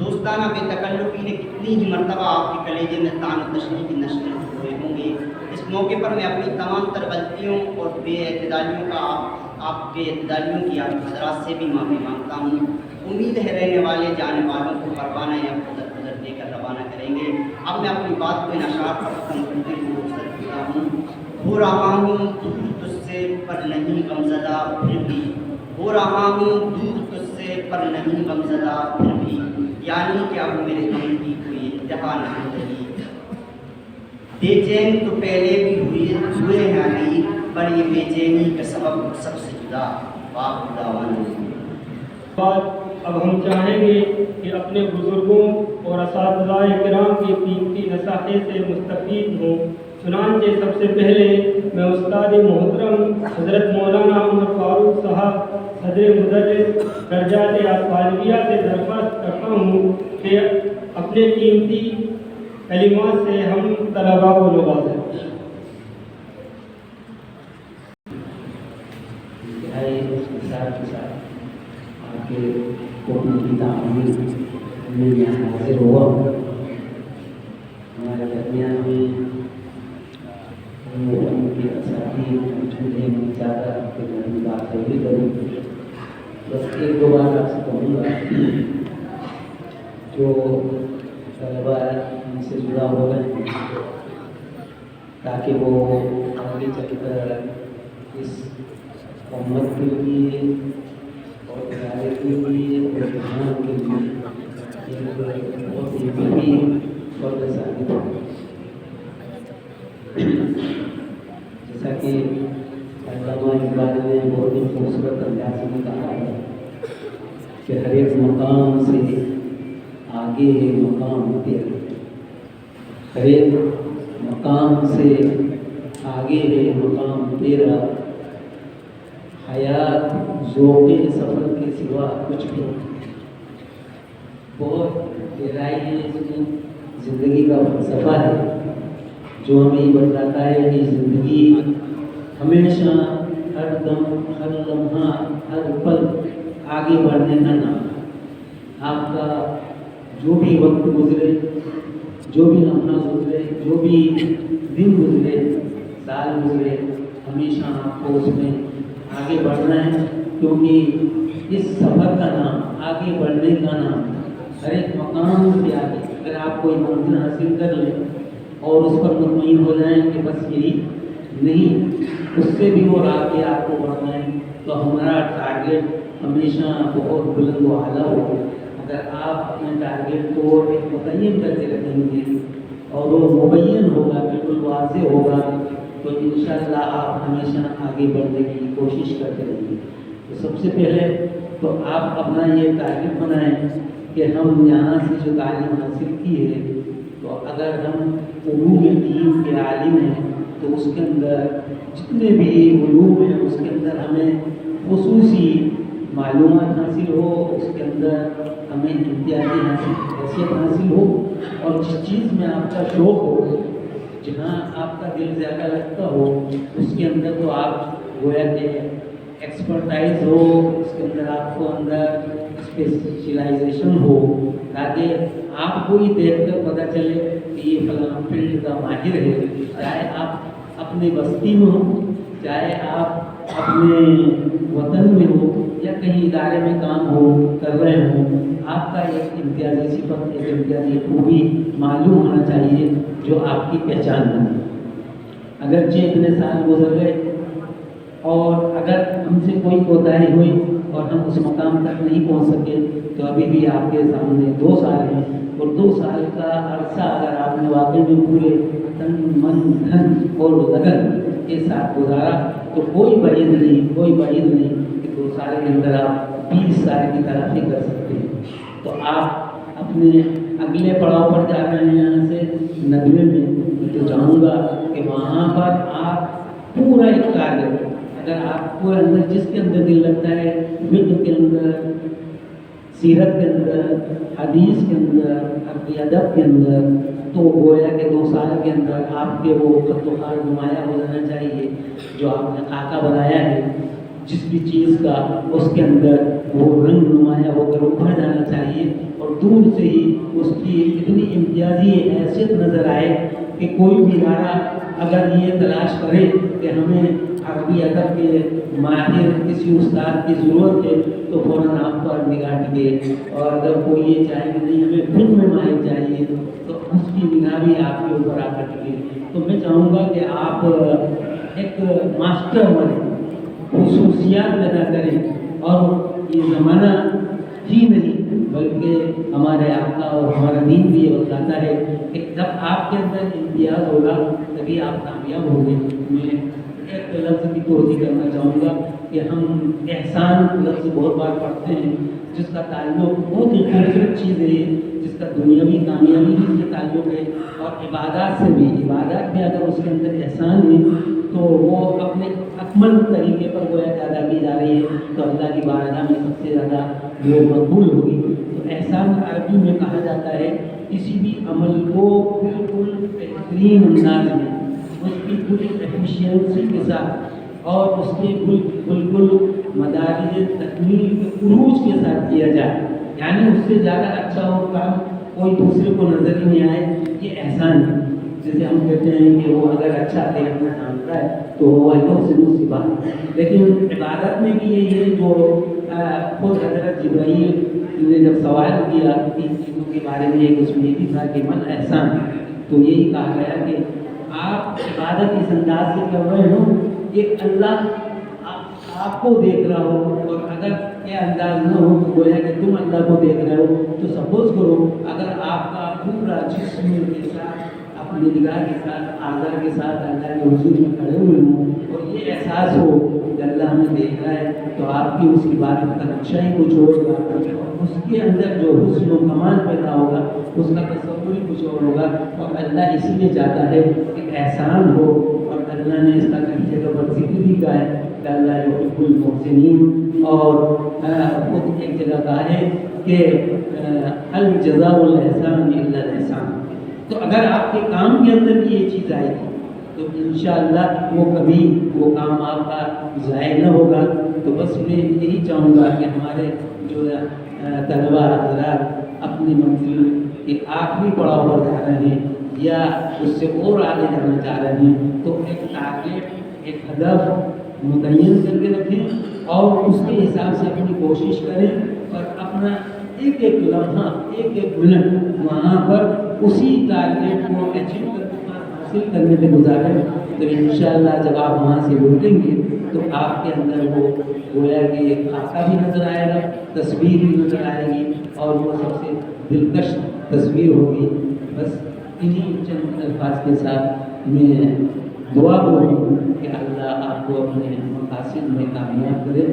دوستانہ بے تکلفی نے کتنی ہی مرتبہ آپ کے کلیجے میں تان و تشنی کی نشر ہوئے ہوں گے۔ اس موقع پر میں اپنی تمام تر غلطیوں اور بے اعتدالیوں کی آپ حضرات سے بھی معافی مانگتا ہوں۔ امید ہے رہنے والے جانے والوں کو پروانہ یا قدر دے کر روانہ کریں گے۔ اب میں اپنی بات کو ان اشعار پر ختم کرتے ہوئے رخصت کرتا ہوں۔ ہو رہا ہوں دور تجھ سے پر نہیں غمزدہ پھر بھی، ہو رہا ہوں دور تجھ سے پر نہیں غمزدہ پھر بھی، یعنی کہ اب میرے غم کی کوئی انتہا نہیں رہی۔ بے چین تو پہلے بھی ہوئے ہیں نہیں، پر یہ بے چینی کا سبب سب سے جدا۔ واہ خداوند۔ اب ہم چاہیں گے کہ اپنے بزرگوں اور اساتذہ کرام کی قیمتی نصیحت سے مستفید ہوں۔ چنانچہ سب سے پہلے میں استاد محترم حضرت مولانا عمر فاروق صاحب صدر مدرس درجات اطفالیہ سے درخواست کرتا ہوں کہ اپنے قیمتی کلمات سے ہم طلباء کو نوازیں۔ آپ کے قوم کی تعمیر میں یہاں حاضر ہوا، ہمارے درمیان میں ان کے اساتذہ جھولے میں زیادہ بات بھی کروں، بس ایک دو بار آپ سے کہوں گا جو طلبا ان سے جڑا ہو گئے تاکہ وہ آگے چل کر اس امت کے لیے اور ادارے کے لیے اور جہان کے لیے ایک بہت ہی بڑی فرد ثابت ہو۔ جیسا کہ علامہ اقبال نے بہت ہی خوبصورت انداز میں کہا ہے کہ ہر ایک مقام سے آگے ہے مقام تیرا، ہر ایک مقام سے آگے ہے مقام تیرا، حیات ذوق سفر کے سوا کچھ بھی نہیں۔ بہت گہرائی ہے اس میں، زندگی کا فلسفہ ہے جو ہمیں یہ بتاتا ہے کہ زندگی ہمیشہ ہر دم ہر لمحہ ہر پل آگے بڑھنے کا نام۔ آپ کا جو بھی وقت گزرے، جو بھی لمحہ گزرے، جو بھی دن گزرے، سال گزرے، ہمیشہ آپ کو اس میں آگے بڑھنا ہے، کیونکہ اس سفر کا نام آگے بڑھنے کا نام ہر ایک مقام سے آگے۔ اگر آپ کوئی منزل حاصل کر لیں اور اس پر مطمئن ہو جائیں کہ بس یہی نہیں، اس سے بھی اور آگے آپ کو بڑھنا ہے، تو ہمارا ٹارگیٹ ہمیشہ بہت بلند و اعلیٰ ہو۔ اگر آپ اپنے ٹارگیٹ کو ایک متعین کر کے رکھیں گے اور وہ مبین ہوگا، بالکل واضح ہوگا، تو انشاءاللہ آپ ہمیشہ آگے بڑھنے کی کوشش کرتے رہیں گے۔ تو سب سے پہلے تو آپ اپنا یہ ٹارگیٹ بنائیں کہ ہم یہاں سے جو تعلیم حاصل کی ہے، تو اگر ہم علوم دین کے عالم ہیں تو اس کے اندر جتنے بھی علوم ہیں اس کے اندر ہمیں خصوصی معلومات حاصل ہو، اس کے اندر ہمیں امتیازی حیثیت حاصل ہو، اور جس چیز میں آپ کا شوق ہو، جہاں آپ کا دل زیادہ لگتا ہو، اس کے اندر تو آپ گویا کہ ایکسپرٹائز ہو، اس کے اندر آپ کو اندر اسپیشلائزیشن ہو، تاکہ آپ کو ہی دیکھ کر پتہ چلے کہ یہ فلاں فیلڈ کا ماہر ہے، چاہے آپ اپنے بستی میں ہوں، چاہے آپ اپنے وطن میں ہو یا کہیں ادارے میں کام ہو کر رہے ہوں، آپ کا ایک امتیازی صفت، ایک امتیازی خوبی معلوم ہونا چاہیے جو آپ کی پہچان بنے۔ اگرچہ اتنے سال گزر گئے اور اگر ہم سے کوئی کوتاہی ہوئی اور ہم اس مقام تک نہیں پہنچ سکے تو ابھی بھی آپ کے سامنے 2 سال ہیں، اور 2 سال کا عرصہ اگر آپ نے واقعی میں پورے تن من دھن اور لگن کے ساتھ گزارا تو کوئی بعید نہیں کہ 2 سال کے اندر آپ 20 سال کی ترقی کر سکتے ہیں۔ تو آپ اپنے اگلے پڑاؤ پر جا رہے ہیں یہاں سے ندوے میں، تو چاہوں گا کہ وہاں پر آپ پورا ایک ٹارگیٹ، اگر آپ کو اندر جس کے اندر دل لگتا ہے، فقہ کے اندر، سیرت کے اندر، حدیث کے اندر، عربی ادب کے اندر، تو گویا کہ 2 سال کے اندر آپ کے وہ خط و خال نمایاں ہو جانا چاہیے جو آپ نے خاکہ بنایا ہے جس بھی چیز کا، اس کے اندر وہ رنگ نمایاں ہو کر ابھر جانا چاہیے، اور دور سے ہی اس کی اتنی امتیازی حیثیت نظر آئے کہ کوئی بھی ادارہ اگر یہ تلاش کرے کہ ہمیں عربی ادب کے ماہر کسی استاد کی ضرورت ہے تو فوراً آپ پر نگاہ ٹکے، اور اگر کوئی یہ چاہے کہ نہیں ہمیں فلم میں ماہر چاہیے تو اس کی نگاہ بھی آپ کے اوپر آ کر ٹکے۔ تو میں چاہوں گا کہ آپ ایک ماسٹر بنیں، خصوصیات پیدا کریں، اور یہ زمانہ ہی نہیں بلکہ ہمارے آقا اور ہمارا دین بھی یہ بتاتا ہے کہ جب آپ کے اندر امتیاز ہوگا تبھی آپ کامیاب ہوں گے۔ میں ایک لفظ کی توضیح کرنا چاہوں گا کہ ہم احسان لفظ بہت بار پڑھتے ہیں، جس کا تعلق بہت ہی خوبصورت چیز ہے، جس کا دنیاوی کامیابی بھی سے تعلق ہے، اور عبادات سے بھی، عبادات میں اگر اس کے اندر احسان ہے تو وہ اپنے اکمل طریقے پر گویا کہ ادا کی جا رہی ہے تو اللہ کی بارگاہ میں سب سے زیادہ وہ مقبول ہوگی۔ تو احسان عربی میں کہا جاتا ہے کسی بھی عمل کو بالکل بہترین انداز میں، اس کی پوری ایفیشینسی کے ساتھ اور اس کے بالکل مدارج تکمیل کے عروج کے ساتھ کیا جائے، یعنی اس سے زیادہ اچھا ہو کام کوئی دوسرے کو نظر ہی نہیں آئے، یہ احسان ہے۔ جیسے ہم کہتے ہیں کہ وہ اگر اچھا دیکھنا چاہتا ہے تو وہ ایک سی بات، لیکن عبادت میں بھی یہی ہے جو خود حضرت جبرائیل نے جب سوال کیا 3 چیزوں کے بارے میں، ایک اس میں یہ بھی تھا کہ من احسان، تو یہی کہا گیا کہ آپ عبادت اس انداز سے کر رہے ہو کہ اللہ آپ کو دیکھ رہا ہو، اور اگر یہ انداز نہ ہو تو گویا کہ تم اللہ کو دیکھ رہے ہو، تو سپوز کرو اگر آپ کا پورا جسم کے ساتھ اپنی نگاہ کے ساتھ اعضاء کے ساتھ اللہ کے حضور میں کھڑے ہوئے ہوں اور یہ احساس ہو کہ اللہ ہمیں دیکھ رہا ہے، تو آپ کی اس عبادت کا نقشہ ہی کچھ ہوگا، اور اس کے اندر جو حسن و کمال پیدا ہوگا اس کا تصور ہی کچھ اور ہوگا، اور اللہ اسی لیے چاہتا ہے کہ احسان ہو، اور اللہ نے اس کا کئی جگہ پر ذکر بھی کہا ہے کہ اللہ یحب المحسنین، اور خود ایک جگہ کہا ہے کہ الجزاء الاحسان الا الاحسان۔ تو اگر آپ کے کام کے اندر بھی یہ چیز آئے گی تو انشاءاللہ وہ کبھی وہ کام آپ کا ضائع نہ ہوگا۔ تو بس میں یہی چاہوں گا کہ ہمارے جو طلباء حضرات اپنی منزل کے آخری پڑاؤ پر جا رہے ہیں یا اس سے اور آگے جانا چاہ رہے ہیں تو ایک ٹارگیٹ، ایک ہدف متعین کر کے رکھیں اور اس کے حساب سے اپنی کوشش کریں، اور اپنا ایک ایک لمحہ، ایک ایک منٹ وہاں پر اسی ٹارگیٹ کو اچیو حاصل کرنے پہ گزاریں۔ تو انشاءاللہ جب آپ وہاں سے لوٹیں گے تو آپ کے اندر وہ گویا کہ ایک خاکہ بھی نظر آئے گا، تصویر بھی نظر آئے گی، اور وہ سب سے دلکش تصویر ہوگی۔ بس انہی چند الفاظ کے ساتھ میں دعا کروں کہ اللہ آپ کو اپنے مقاصد میں کامیاب کرے۔